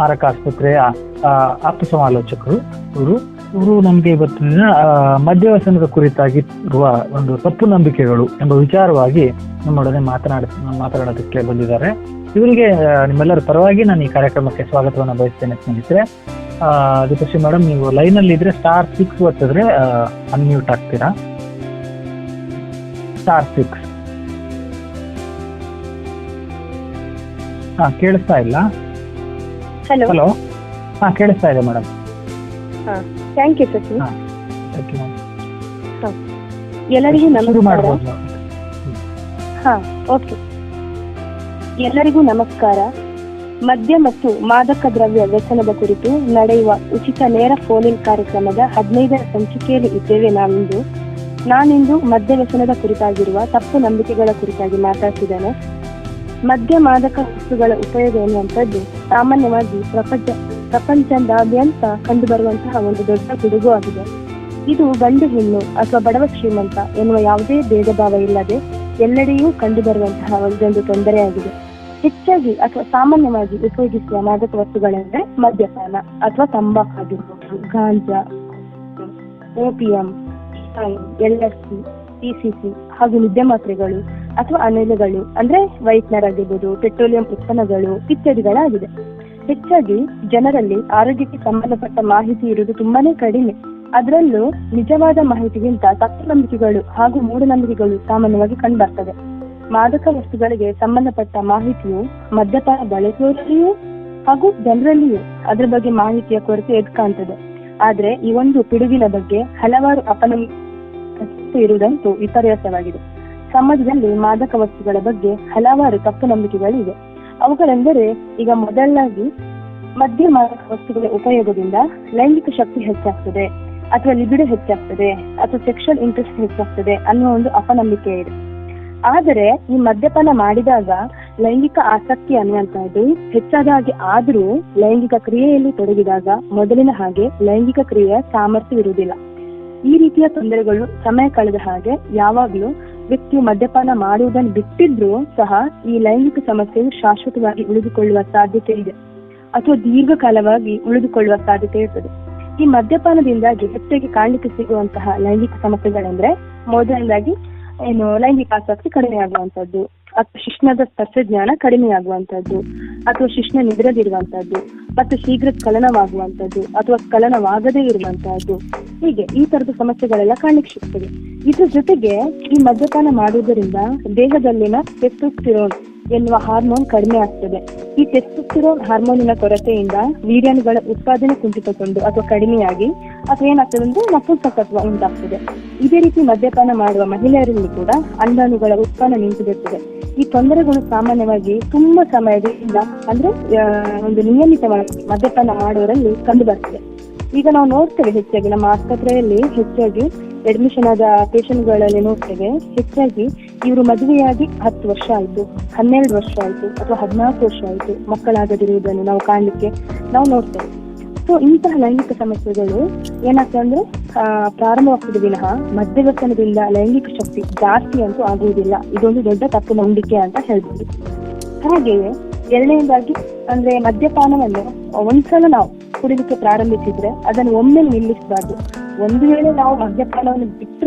ಸ್ಮಾರಕ ಆಸ್ಪತ್ರೆಯ ಆಪ್ತ ಸಮಾಲೋಚಕರು. ಇವರು ನಮಗೆ ಇವತ್ತಿನ ಮದ್ಯವ್ಯಸನದ ಕುರಿತಾಗಿ ಇರುವ ಒಂದು ತಪ್ಪು ನಂಬಿಕೆಗಳು ಎಂಬ ವಿಚಾರವಾಗಿ ನಮ್ಮೊಡನೆ ಮಾತನಾಡೋದಕ್ಕೆ ಬಂದಿದ್ದಾರೆ. ಇವರಿಗೆ ನಿಮ್ಮೆಲ್ಲರ ಪರವಾಗಿ ನಾನು ಈ ಕಾರ್ಯಕ್ರಮಕ್ಕೆ ಸ್ವಾಗತವನ್ನು ಬಯಸ್ತೇನೆ ಸ್ನೇಹಿತರೆ. ದೀಪಶ್ರೀ ಮೇಡಮ್, ನೀವು ಲೈನಲ್ಲಿ ಇದ್ರೆ *6 ಒತ್ತಿದ್ರೆ ಅನ್ಮ್ಯೂಟ್ ಆಗ್ತೀರಾ. *6. ಕೇಳಿಸ್ತಾ ಇಲ್ಲ? ಹಲೋ. ಕೇಳಿಸ್ತಾ ಇದೆ ಮೇಡಮ್. Thank you Sachin. ಎಲ್ಲರಿಗೂ ಎಲ್ಲರಿಗೂ ನಮಸ್ಕಾರ. ಮದ್ಯ ಮತ್ತು ಮಾದಕ ದ್ರವ್ಯ ವ್ಯಸನದ ಕುರಿತು ನಡೆಯುವ ಉಚಿತ ನೇರ ಫೋನ್ ಇನ್ ಕಾರ್ಯಕ್ರಮದ 15ನೇ ಸಂಚಿಕೆಯಲ್ಲಿ ಇದ್ದೇವೆ ನಾನಿಂದು ಮದ್ಯ ವ್ಯಸನದ ಕುರಿತಾಗಿರುವ ತಪ್ಪು ನಂಬಿಕೆಗಳ ಕುರಿತಾಗಿ ಮಾತಾಡ್ತಿದ್ದೇನೆ. ಮದ್ಯ ಮಾದಕ ವಸ್ತುಗಳ ಉಪಯೋಗ ಎನ್ನುವಂಥದ್ದು ಸಾಮಾನ್ಯವಾಗಿ ಪ್ರಪಂಚದಾದ್ಯಂತ ಕಂಡುಬರುವಂತಹ ಒಂದು ದೊಡ್ಡ ಪಿಡುಗು ಆಗಿದೆ. ಇದು ಗಂಡು ಹೆಣ್ಣು ಅಥವಾ ಬಡವ ಶ್ರೀಮಂತ ಎನ್ನುವ ಯಾವುದೇ ಭೇದ ಭಾವ ಇಲ್ಲದೆ ಎಲ್ಲೆಡೆಯೂ ಕಂಡುಬರುವಂತಹ ಒಂದೊಂದು ತೊಂದರೆಯಾಗಿದೆ. ಹೆಚ್ಚಾಗಿ ಅಥವಾ ಸಾಮಾನ್ಯವಾಗಿ ಉಪಯೋಗಿಸುವ ಮಾದಕ ವಸ್ತುಗಳೆಂದರೆ ಮದ್ಯಪಾನ ಅಥವಾ ತಂಬಾಕು ಆಗಿರ್ಬೋದು, ಗಾಂಜಾ, ಓಪಿಯಂ, LSD, PCC ಹಾಗೂ ನಿದ್ದೆ ಮಾತ್ರೆಗಳು ಅಥವಾ ಅನಿಲಗಳು ಅಂದ್ರೆ ವೈಟ್ನರ್ ಆಗಿರ್ಬೋದು, ಪೆಟ್ರೋಲಿಯಂ ಉತ್ಪನ್ನಗಳು ಇತ್ಯಾದಿಗಳಾಗಿದೆ. ಹೆಚ್ಚಾಗಿ ಜನರಲ್ಲಿ ಆರೋಗ್ಯಕ್ಕೆ ಸಂಬಂಧಪಟ್ಟ ಮಾಹಿತಿ ಇರುವುದು ತುಂಬಾನೇ ಕಡಿಮೆ. ಅದರಲ್ಲೂ ನಿಜವಾದ ಮಾಹಿತಿಗಿಂತ ತಪ್ಪು ನಂಬಿಕೆಗಳು ಹಾಗೂ ಮೂಢನಂಬಿಕೆಗಳು ಸಾಮಾನ್ಯವಾಗಿ ಕಂಡುಬರ್ತದೆ. ಮಾದಕ ವಸ್ತುಗಳಿಗೆ ಸಂಬಂಧಪಟ್ಟ ಮಾಹಿತಿಯು ಮದ್ಯಪಾನ ಬಳಸುವವರಲ್ಲಿಯೂ ಹಾಗೂ ಜನರಲ್ಲಿಯೂ ಅದರ ಬಗ್ಗೆ ಮಾಹಿತಿಯ ಕೊರತೆ ಎದ್ದು ಕಾಣ್ತದೆ. ಆದ್ರೆ ಈ ಒಂದು ಪಿಡುಗಿನ ಬಗ್ಗೆ ಹಲವಾರು ಅಪನಂಬಿಕೆ ಇರುವುದಂತೂ ವಿಪರ್ಯಾಸವಾಗಿದೆ. ಸಮಾಜದಲ್ಲಿ ಮಾದಕ ವಸ್ತುಗಳ ಬಗ್ಗೆ ಹಲವಾರು ತಪ್ಪು ನಂಬಿಕೆಗಳಿವೆ. ಅವುಗಳೆಂದರೆ, ಈಗ ಮೊದಲಾಗಿ ಮದ್ಯ ಮಾದಕ ವಸ್ತುಗಳ ಉಪಯೋಗದಿಂದ ಲೈಂಗಿಕ ಶಕ್ತಿ ಹೆಚ್ಚಾಗ್ತದೆ ಅಥವಾ ಲಿಬಿಡೋ ಹೆಚ್ಚಾಗ್ತದೆ ಅಥವಾ ಸೆಕ್ಷುವಲ್ ಇಂಟ್ರೆಸ್ಟ್ ಹೆಚ್ಚಾಗ್ತದೆ ಅನ್ನುವ ಒಂದು ಅಪನಂಬಿಕೆ ಇದೆ. ಆದರೆ ಈ ಮದ್ಯಪಾನ ಮಾಡಿದಾಗ ಲೈಂಗಿಕ ಆಸಕ್ತಿ ಅನ್ನುವಂತಹದ್ದು ಹೆಚ್ಚಾದ ಹಾಗೆ ಆದ್ರೂ ಲೈಂಗಿಕ ಕ್ರಿಯೆಯಲ್ಲಿ ತೊಡಗಿದಾಗ ಮೊದಲಿನ ಹಾಗೆ ಲೈಂಗಿಕ ಕ್ರಿಯೆಯ ಸಾಮರ್ಥ್ಯ ಇರುವುದಿಲ್ಲ. ಈ ರೀತಿಯ ತೊಂದರೆಗಳು ಸಮಯ ಕಳೆದ ಹಾಗೆ ಯಾವಾಗ್ಲೂ ವ್ಯಕ್ತಿಯು ಮದ್ಯಪಾನ ಮಾಡುವುದನ್ನು ಬಿಟ್ಟಿದ್ರೂ ಸಹ ಈ ಲೈಂಗಿಕ ಸಮಸ್ಯೆಯು ಶಾಶ್ವತವಾಗಿ ಉಳಿದುಕೊಳ್ಳುವ ಸಾಧ್ಯತೆ ಇದೆ ಅಥವಾ ದೀರ್ಘಕಾಲವಾಗಿ ಉಳಿದುಕೊಳ್ಳುವ ಸಾಧ್ಯತೆ ಇರ್ತದೆ. ಈ ಮದ್ಯಪಾನದಿಂದಾಗಿ ಹೆಚ್ಚಾಗಿ ಕಾಣಲಿಕ್ಕೆ ಸಿಗುವಂತಹ ಲೈಂಗಿಕ ಸಮಸ್ಯೆಗಳೆಂದ್ರೆ, ಮೊದಲನೇದಾಗಿ ಲೈಂಗಿಕ ಆಸಕ್ತಿ ಕಡಿಮೆ ಆಗುವಂತದ್ದು, ಅಥವಾ ಶಿಶ್ನದ ಸ್ಪರ್ಶಜ್ಞಾನ ಕಡಿಮೆ ಆಗುವಂತದ್ದು, ಅಥವಾ ಶಿಶ್ನ ನಿದ್ರದಿರುವಂತದ್ದು, ಮತ್ತು ಶೀಘ್ರ ಸ್ಖಲನವಾಗುವಂತದ್ದು ಅಥವಾ ಸ್ಖಲನವಾಗದೇ ಇರುವಂತಹದ್ದು. ಹೀಗೆ ಈ ತರದ ಸಮಸ್ಯೆಗಳೆಲ್ಲ ಕಾಣಲಿಕ್ಕೆ ಸಿಗ್ತದೆ. ಇದ್ರ ಜೊತೆಗೆ ಈ ಮದ್ಯಪಾನ ಮಾಡುವುದರಿಂದ ದೇಹದಲ್ಲಿನ ಟೆಸ್ಟೋಸ್ಟೆರೋನ್ ಎನ್ನುವ ಹಾರ್ಮೋನ್ ಕಡಿಮೆ ಆಗ್ತದೆ. ಈ ಟೆಸ್ಟೋಸ್ಟೆರೋನ್ ಹಾರ್ಮೋನಿನ ಕೊರತೆಯಿಂದ ವೀರ್ಯಾಣುಗಳ ಉತ್ಪಾದನೆ ಕುಂಠಿತಗೊಂಡು ಅಥವಾ ಕಡಿಮೆಯಾಗಿ ಅಥವಾ ಏನಾಗ್ತದೆ ಅಂದ್ರೆ ನಪುಂಸಕತ್ವ ಉಂಟಾಗ್ತದೆ. ಇದೇ ರೀತಿ ಮದ್ಯಪಾನ ಮಾಡುವ ಮಹಿಳೆಯರಲ್ಲಿ ಕೂಡ ಅಂಡಾಣುಗಳ ಉತ್ಪನ್ನ ನಿಂತುಬಿಡ್ತದೆ. ಈ ತೊಂದರೆಗಳು ಸಾಮಾನ್ಯವಾಗಿ ತುಂಬಾ ಸಮಯದಿಂದ ಅಂದ್ರೆ ಒಂದು ನಿಯಮಿತವಾಗಿ ಮದ್ಯಪಾನ ಮಾಡುವವರಲ್ಲಿ ಕಂಡು ಬರ್ತದೆ. ಈಗ ನಾವು ನೋಡ್ತೇವೆ, ಹೆಚ್ಚಾಗಿ ನಮ್ಮ ಆಸ್ಪತ್ರೆಯಲ್ಲಿ ಹೆಚ್ಚಾಗಿ ಅಡ್ಮಿಷನ್ ಆದ ಪೇಷಂಟ್ಗಳಲ್ಲಿ ನೋಡ್ತೇವೆ, ಹೆಚ್ಚಾಗಿ ಇವರು ಮದುವೆಯಾಗಿ 10 ವರ್ಷ ಆಯ್ತು, 12 ವರ್ಷ ಆಯ್ತು ಅಥವಾ 14 ವರ್ಷ ಆಯ್ತು, ಮಕ್ಕಳಾಗದಿರುವುದನ್ನು ನಾವು ನೋಡ್ತೇವೆ. ಸೊ ಇಂತಹ ಲೈಂಗಿಕ ಸಮಸ್ಯೆಗಳು ಏನಾಗ್ತದೆ ಅಂದ್ರೆ ಪ್ರಾರಂಭವಾಗ್ತದೆ ವಿನಃ ಮದ್ಯವ್ಯಸನದಿಂದ ಲೈಂಗಿಕ ಶಕ್ತಿ ಜಾಸ್ತಿ ಅಂತೂ ಆಗುವುದಿಲ್ಲ. ಇದೊಂದು ದೊಡ್ಡ ತಪ್ಪು ನಂಬಿಕೆ ಅಂತ ಹೇಳ್ಬೋದು. ಹಾಗೆಯೇ ಎರಡನೇದಾಗಿ ಅಂದ್ರೆ ಮದ್ಯಪಾನವನ್ನು ಒಂದ್ಸಲ ನಾವು ಕುಡಿಲಿಕ್ಕೆ ಪ್ರಾರಂಭಿಸಿದ್ರೆ ಅದನ್ನು ಒಮ್ಮೆ ನಿಲ್ಲಿಸಬಾರ್ದು. ಒಂದು ವೇಳೆ ನಾವು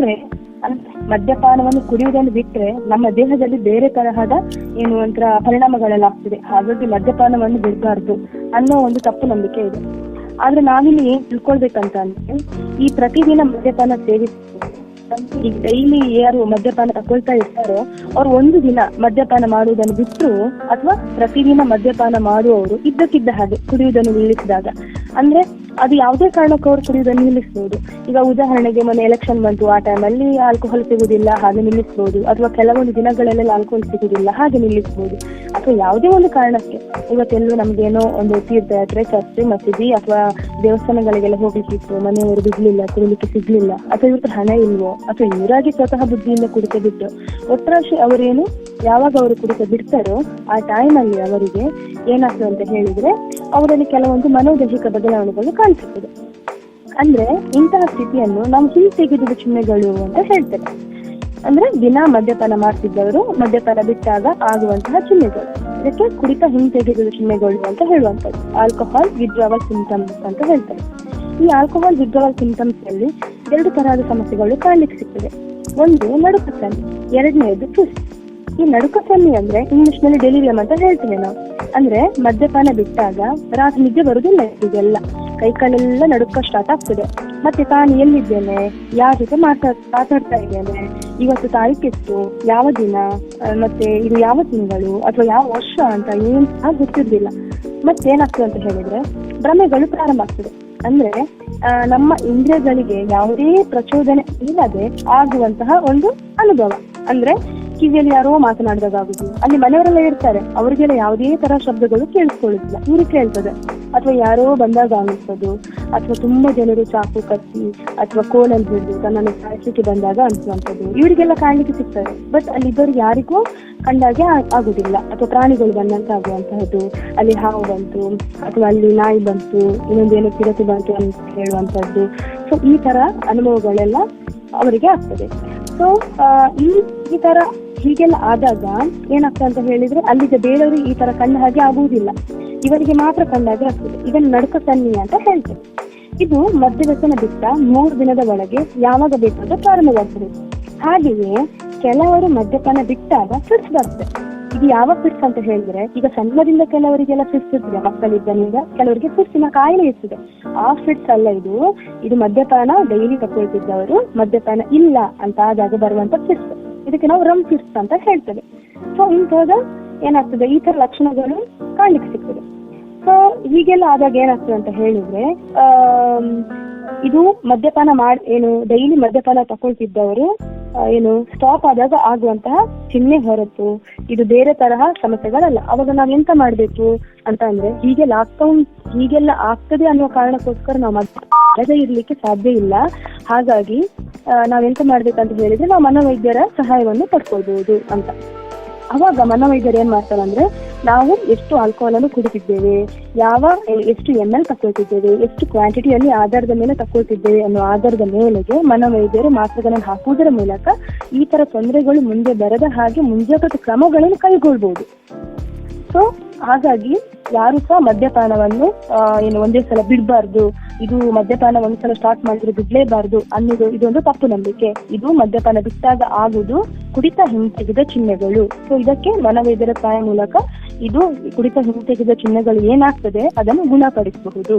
ಮದ್ಯಪಾನವನ್ನು ಕುಡಿಯುವುದನ್ನು ಬಿಟ್ರೆ ನಮ್ಮ ದೇಹದಲ್ಲಿ ಬೇರೆ ತರಹದ ಪರಿಣಾಮಗಳೆಲ್ಲಾಗ್ತದೆ. ಹಾಗಾಗಿ ಮದ್ಯಪಾನವನ್ನು ಬಿಡಬಾರ್ದು ಅನ್ನೋ ಒಂದು ತಪ್ಪು ನಂಬಿಕೆ ಇದೆ. ಆದ್ರೆ ನಾವಿಲ್ಲಿ ಏನ್ ತಿಳ್ಕೊಳ್ಬೇಕಂತ ಅಂದ್ರೆ, ಈ ಪ್ರತಿದಿನ ಮದ್ಯಪಾನ ಈಗ ಡೈಲಿ ಯಾರು ಮದ್ಯಪಾನ ತಗೊಳ್ತಾ ಇರ್ತಾರೋ ಅವ್ರು ಒಂದು ದಿನ ಮದ್ಯಪಾನ ಮಾಡುವುದನ್ನು ಬಿಟ್ಟರು ಅಥವಾ ಪ್ರತಿದಿನ ಮದ್ಯಪಾನ ಮಾಡುವವರು ಇದ್ದಕ್ಕಿದ್ದ ಹಾಗೆ ಕುಡಿಯುವುದನ್ನು ನಿಲ್ಲಿಸಿದಾಗ, ಅಂದ್ರೆ ಅದು ಯಾವುದೇ ಕಾರಣಕ್ಕೂ ಅವ್ರು ಕುಡಿಯುವುದನ್ನು ನಿಲ್ಲಿಸಬಹುದು. ಈಗ ಉದಾಹರಣೆಗೆ ಮೊನ್ನೆ ಎಲೆಕ್ಷನ್ ಬಂತು, ಆ ಟೈಮಲ್ಲಿ ಆಲ್ಕೋಹಾಲ್ ಸಿಗುದಿಲ್ಲ, ಹಾಗೆ ನಿಲ್ಲಿಸಬಹುದು. ಅಥವಾ ಕೆಲವೊಂದು ದಿನಗಳಲ್ಲೆಲ್ಲ ಆಲ್ಕೋಹಾಲ್ ಸಿಗುದಿಲ್ಲ, ಹಾಗೆ ನಿಲ್ಲಿಸಬಹುದು. ಅಥವಾ ಯಾವುದೇ ಒಂದು ಕಾರಣಕ್ಕೆ ಇವತ್ತೆಲ್ಲೂ ನಮ್ಗೇನೋ ಒಂದು ತೀರ್ಥಯಾತ್ರೆ, ಚರ್ಚೆ, ಮಸೀದಿ ಅಥವಾ ದೇವಸ್ಥಾನಗಳಿಗೆಲ್ಲ ಹೋಗ್ಲಿಕ್ಕಿತ್ತು, ಮನೆಯವರು ಬಿಡ್ಲಿಲ್ಲ, ಕುಡಿಲಿಕ್ಕೆ ಸಿಗ್ಲಿಲ್ಲ, ಅಥವಾ ಇವ್ರ ಹಣ ಇಲ್ವೋ, ಅಥವಾ ಇವರಾಗಿ ಸ್ವತಃ ಬುದ್ಧಿಯಿಂದ ಕುಡಿತ ಬಿಟ್ಟು ಒಟ್ಟರಾಶಿ ಅವರೇನು ಯಾವಾಗ ಅವರು ಕುಡಿತ ಬಿಡ್ತಾರೋ ಆ ಟೈಮಲ್ಲಿ ಅವರಿಗೆ ಏನಾಗ್ತದೆ ಅಂತ ಹೇಳಿದ್ರೆ ಅವರಲ್ಲಿ ಕೆಲವೊಂದು ಮನೋದೈಹಿಕ ಬದಲಾವಣೆಗಳು ಕಾಣಿಸುತ್ತದೆ. ಅಂದ್ರೆ ಇಂತಹ ಸ್ಥಿತಿಯನ್ನು ನಾವು ಹಿಂತೆಗೆದುದ ಚಿಹ್ನೆಗಳು ಅಂತ ಹೇಳ್ತೇವೆ. ಅಂದ್ರೆ ದಿನ ಮದ್ಯಪಾನ ಮಾಡ್ತಿದ್ದವರು ಮದ್ಯಪಾನ ಬಿಟ್ಟಾಗ ಆಗುವಂತಹ ಚಿಹ್ನೆಗಳು, ಇದಕ್ಕೆ ಕುಡಿತ ಹಿಂತೆಗೆದ ಚಿಹ್ನೆಗಳು ಅಂತ ಹೇಳುವಂಥದ್ದು. ಆಲ್ಕೋಹಾಲ್ ವಿಡ್ರಾವಲ್ ಸಿಂಟಮ್ಸ್ ಅಂತ ಹೇಳ್ತಾರೆ. ಈ ಆಲ್ಕೋಹಾಲ್ ವಿಡ್ರಾವಲ್ ಸಿಂಟಮ್ಸ್ ಅಲ್ಲಿ 2 ತರಹದ ಸಮಸ್ಯೆಗಳು ಕಾಣ್ಲಿಕ್ಕೆ ಸಿಗ್ತದೆ. ಒಂದು ನಡುಕ ಸನ್ನಿ, ಎರಡನೇದು ಸುಸ್ತು. ಈ ನಡುಕ ಸನ್ನಿ ಅಂದ್ರೆ ಇಂಗ್ಲಿಷ್ ನಲ್ಲಿ ಡೆಲಿರಿಯಂ ಅಂತ ಹೇಳ್ತೇವೆ ನಾವು. ಅಂದ್ರೆ ಮದ್ಯಪಾನ ಬಿಟ್ಟಾಗ ರಾತ್ರಿ ನಿದ್ದೆ ಬರುದಿಲ್ಲ, ಇದೆಲ್ಲ ಕೈಕಾಲೆಲ್ಲ ನಡುಕ ಸ್ಟಾರ್ಟ್ ಆಗ್ತದೆ. ಮತ್ತೆ ತಾನು ಎಲ್ಲಿದ್ದೇನೆ, ಯಾರ ಜೊತೆ ಮಾತಾಡ್ತಾ ಇದ್ದೇನೆ, ಇವತ್ತು ತಾರೀಕೆಷ್ಟು, ಯಾವ ದಿನ, ಮತ್ತೆ ಇದು ಯಾವ ತಿಂಗಳು ಅಥವಾ ಯಾವ ವರ್ಷ ಅಂತ ಏನ್ ಸಹ ಗೊತ್ತಿರ್ಲಿಲ್ಲ. ಮತ್ತೆ ಏನಾಗ್ತದೆ ಅಂತ ಹೇಳಿದ್ರೆ ಭ್ರಮೆಗಳು ಪ್ರಾರಂಭ ಆಗ್ತದೆ. ಅಂದ್ರೆ ನಮ್ಮ ಇಂದ್ರಿಯಗಳಿಗೆ ಯಾವುದೇ ಪ್ರಚೋದನೆ ಇಲ್ಲದೆ ಆಗುವಂತಹ ಒಂದು ಅನುಭವ. ಅಂದ್ರೆ ಕಿವಿಯಲ್ಲಿ ಯಾರೋ ಮಾತನಾಡಿದಾಗುದು, ಅಲ್ಲಿ ಮನೆಯವರೆಲ್ಲ ಇರ್ತಾರೆ, ಅವ್ರಿಗೆಲ್ಲ ಯಾವುದೇ ತರ ಶಬ್ದಗಳು ಕೇಳಿಸ್ಕೊಳ್ಳುದಿಲ್ಲ, ಇವ್ರಿಗೆ ಕೇಳ್ತದೆ. ಅಥವಾ ಯಾರೋ ಬಂದಾಗ ಅನಿಸ್ತದು, ಅಥವಾ ತುಂಬಾ ಜನರು ಚಾಕು ಕತ್ತಿ ಅಥವಾ ಕೋಲಲ್ಲಿ ಹಿಡಿದು ತನ್ನನ್ನು ಸಾಯಿಸಲಿಕ್ಕೆ ಬಂದಾಗ ಅನಿಸುವಂಥದ್ದು ಇವರಿಗೆಲ್ಲ ಕಾಣ್ಲಿಕ್ಕೆ ಸಿಗ್ತದೆ. ಬಟ್ ಅಲ್ಲಿ ಇದ್ದವ್ರಿಗೆ ಯಾರಿಗೂ ಕಂಡಾಗೆ ಆಗುದಿಲ್ಲ. ಅಥವಾ ಪ್ರಾಣಿಗಳು ಬಂದಂತ ಆಗುವಂತಹದ್ದು, ಅಲ್ಲಿ ಹಾವು ಬಂತು ಅಥವಾ ಅಲ್ಲಿ ನಾಯಿ ಬಂತು, ಇನ್ನೊಂದೇನೋ ಚಿರತೆ ಬಂತು ಅಂತ ಹೇಳುವಂತಹದ್ದು. ಸೊ ಈ ತರ ಅನುಭವಗಳೆಲ್ಲ ಅವರಿಗೆ ಆಗ್ತದೆ. ಸೊ ಈ ತರ ಹೀಗೆಲ್ಲ ಆದಾಗ ಏನಾಗ್ತದೆ ಅಂತ ಹೇಳಿದ್ರೆ ಅಲ್ಲಿಗೆ ಬೇರೆಯವರು ಈ ತರ ಕಂಡ ಹಾಗೆ ಆಗುವುದಿಲ್ಲ, ಇವರಿಗೆ ಮಾತ್ರ ಕಂಡಾಗೆ ಆಗ್ತದೆ. ಇದನ್ನು ನಡುಕ ಸನ್ನಿ ಅಂತ ಹೇಳ್ತೇವೆ. ಇದು ಮದ್ಯವ್ಯಸನ ಬಿಟ್ಟ 3 ದಿನದ ಒಳಗೆ ಯಾವಾಗ ಬೇಕಾದ್ರೂ ಪ್ರಾರಂಭವಾಗ್ತದೆ. ಹಾಗೆಯೇ ಕೆಲವರು ಮದ್ಯಪಾನ ಬಿಟ್ಟಾಗ ಫಿಟ್ಸ್ ಬರ್ತದೆ. ಇದು ಯಾವ ಫಿಟ್ಸ್ ಅಂತ ಹೇಳಿದ್ರೆ, ಈಗ ಸಣ್ಣದಿಂದ ಕೆಲವರಿಗೆಲ್ಲ ಫಿಟ್ಸ್ ಇರ್ತದೆ, ಮಕ್ಕಳಿದ್ದರಿಂದ ಕೆಲವರಿಗೆ ಫಿಟ್ಸಿನ ಕಾಯಿಲೆ ಇರ್ತದೆ. ಆ ಫಿಟ್ಸ್ ಅಲ್ಲ ಇದು ಮದ್ಯಪಾನ ಡೈಲಿ ತಗೊಳ್ತಿದ್ದವರು ಮದ್ಯಪಾನ ಇಲ್ಲ ಅಂತ ಆದಾಗ ಬರುವಂತ ಫಿಟ್ಸ್. ಇದಕ್ಕೆ ನಾವು ರಮ್ ಫಿಟ್ಸ್ ಅಂತ ಹೇಳ್ತೇವೆ. ಸೊ ಇಂಥಾಗ ಏನಾಗ್ತದೆ, ಈ ತರ ಲಕ್ಷಣಗಳು ಕಾಣ್ಲಿಕ್ಕೆ ಸಿಗ್ತದೆ. ಸೊ ಹೀಗೆಲ್ಲ ಆದಾಗ ಏನಾಗ್ತದೆ ಅಂತ ಹೇಳಿದ್ರೆ ಇದು ಮದ್ಯಪಾನ ಡೈಲಿ ಮದ್ಯಪಾನ ತಗೊಳ್ತಿದ್ದವರು ಸ್ಟಾಪ್ ಆದಾಗ ಆಗುವಂತಹ ಚಿಹ್ನೆ ಹೊರತು ಇದು ಬೇರೆ ತರಹ ಸಮಸ್ಯೆಗಳಲ್ಲ. ಅವಾಗ ನಾವ್ ಎಂತ ಮಾಡ್ಬೇಕು ಅಂತ ಅಂದ್ರೆ, ಹೀಗೆಲ್ಲ ಆಗ್ತದೆ ಅನ್ನೋ ಕಾರಣಕ್ಕೋಸ್ಕರ ನಾವು ಮದ್ಯ ಇರ್ಲಿಕ್ಕೆ ಸಾಧ್ಯ ಇಲ್ಲ. ಹಾಗಾಗಿ ನಾವೆಂತ ಮಾಡ್ಬೇಕಂತ ಹೇಳಿದ್ರೆ ನಾವು ಮನೋವೈದ್ಯರ ಸಹಾಯವನ್ನು ಪಡ್ಕೊಳ್ಬಹುದು ಅಂತ. ಅವಾಗ ಮನೋವೈದ್ಯರು ಏನ್ ಮಾಡ್ತಾರಂದ್ರೆ, ನಾವು ಎಷ್ಟು ಆಲ್ಕೋಹಾಲ್ ಅನ್ನು ಕುಡಿತಿದ್ದೇವೆ, ಎಷ್ಟು ml ತಕೊಳ್ತಿದ್ದೇವೆ, ಎಷ್ಟು ಕ್ವಾಂಟಿಟಿಯಲ್ಲಿ ಆಧಾರದ ಮೇಲೆ ತಕೊಳ್ತಿದ್ದೇವೆ ಅನ್ನೋ ಆಧಾರದ ಮೇಲೆಗೆ ಮನೋವೈದ್ಯರು ಮಾತ್ರೆಗಳನ್ನು ಹಾಕುವುದರ ಮೂಲಕ ಈ ತರ ತೊಂದರೆಗಳು ಮುಂದೆ ಬರದ ಹಾಗೆ ಮುಂಜಾಗ್ರತಾ ಕ್ರಮಗಳನ್ನು ಕೈಗೊಳ್ಬಹುದು. ಸೊ ಹಾಗಾಗಿ ಯಾರು ಸಹ ಮದ್ಯಪಾನವನ್ನು ಒಂದೇ ಸಲ ಬಿಡಬಾರ್ದು, ಇದು ಮದ್ಯಪಾನ ಒಂದ್ಸಲ ಸ್ಟಾರ್ಟ್ ಮಾಡಿದ್ರೆ ಬಿಡ್ಲೇಬಾರ್ದು ಅನ್ನೋದು ಇದೊಂದು ತಪ್ಪು ನಂಬಿಕೆ. ಇದು ಮದ್ಯಪಾನ ಬಿಟ್ಟಾಗ ಆಗುವುದು ಕುಡಿತ ಹಿಂತೆಗೆದ ಚಿಹ್ನೆಗಳು. ಸೊ ಇದಕ್ಕೆ ಮನೋವೈದ್ಯರ ಸಹಾಯ ಮೂಲಕ ಇದು ಕುಡಿತ ಹಿಂತೆಗೆದ ಚಿಹ್ನೆಗಳು ಏನಾಗ್ತದೆ ಅದನ್ನು ಗುಣಪಡಿಸಬಹುದು.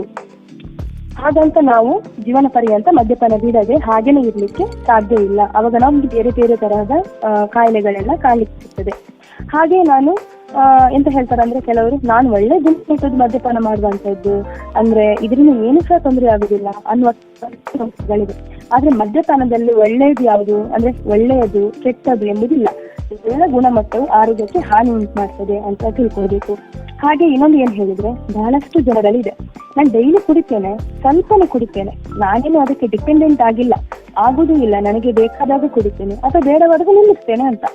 ಹಾಗಂತ ನಾವು ಜೀವನ ಪರ್ಯಂತ ಮದ್ಯಪಾನ ಬಿಡದೆ ಹಾಗೇನೆ ಇರ್ಲಿಕ್ಕೆ ಸಾಧ್ಯ ಇಲ್ಲ. ಅವಾಗ ನಮ್ಗೆ ಬೇರೆ ಬೇರೆ ತರಹದ ಕಾಯಿಲೆಗಳೆಲ್ಲ ಕಾಣ್ಲಿಕ್ಕೆ ಸಿಗ್ತದೆ. ಹಾಗೆ ನಾನು ಎಂತ ಹೇಳ್ತಾರೆ ಅಂದ್ರೆ, ಕೆಲವರು ನಾನು ಒಳ್ಳೆ ಗುಣಮಟ್ಟದ ಮದ್ಯಪಾನ ಮಾಡುವಂತದ್ದು, ಅಂದ್ರೆ ಇದರಿಂದ ಏನು ಸಹ ತೊಂದರೆ ಆಗುದಿಲ್ಲ ಅನ್ನುವ ಗಳಿದೆ. ಆದ್ರೆ ಮದ್ಯಪಾನದಲ್ಲಿ ಒಳ್ಳೆಯದು ಯಾವುದು ಅಂದ್ರೆ ಒಳ್ಳೆಯದು ಕೆಟ್ಟದ್ದು ಎಂಬುದಿಲ್ಲ. ಎಲ್ಲ ಗುಣಮಟ್ಟವು ಆರೋಗ್ಯಕ್ಕೆ ಹಾನಿ ಉಂಟು ಮಾಡ್ತದೆ ಅಂತ ತಿಳ್ಕೊಳ್ಬೇಕು. ಹಾಗೆ ಇನ್ನೊಂದು ಏನ್ ಹೇಳಿದ್ರೆ, ಬಹಳಷ್ಟು ಜನಗಳಿದೆ, ನಾನು ಡೈಲಿ ಕುಡಿತೇನೆ, ಸ್ವಲ್ಪನೇ ಕುಡಿತೇನೆ, ನಾನೇನು ಅದಕ್ಕೆ ಡಿಪೆಂಡೆಂಟ್ ಆಗುದೂ ಇಲ್ಲ, ನನಗೆ ಬೇಕಾದಾಗ ಕುಡಿತೇನೆ ಅಥವಾ ಬೇಡವಾದಾಗ ನಿಲ್ಲಿಸ್ತೇನೆ ಅಂತ.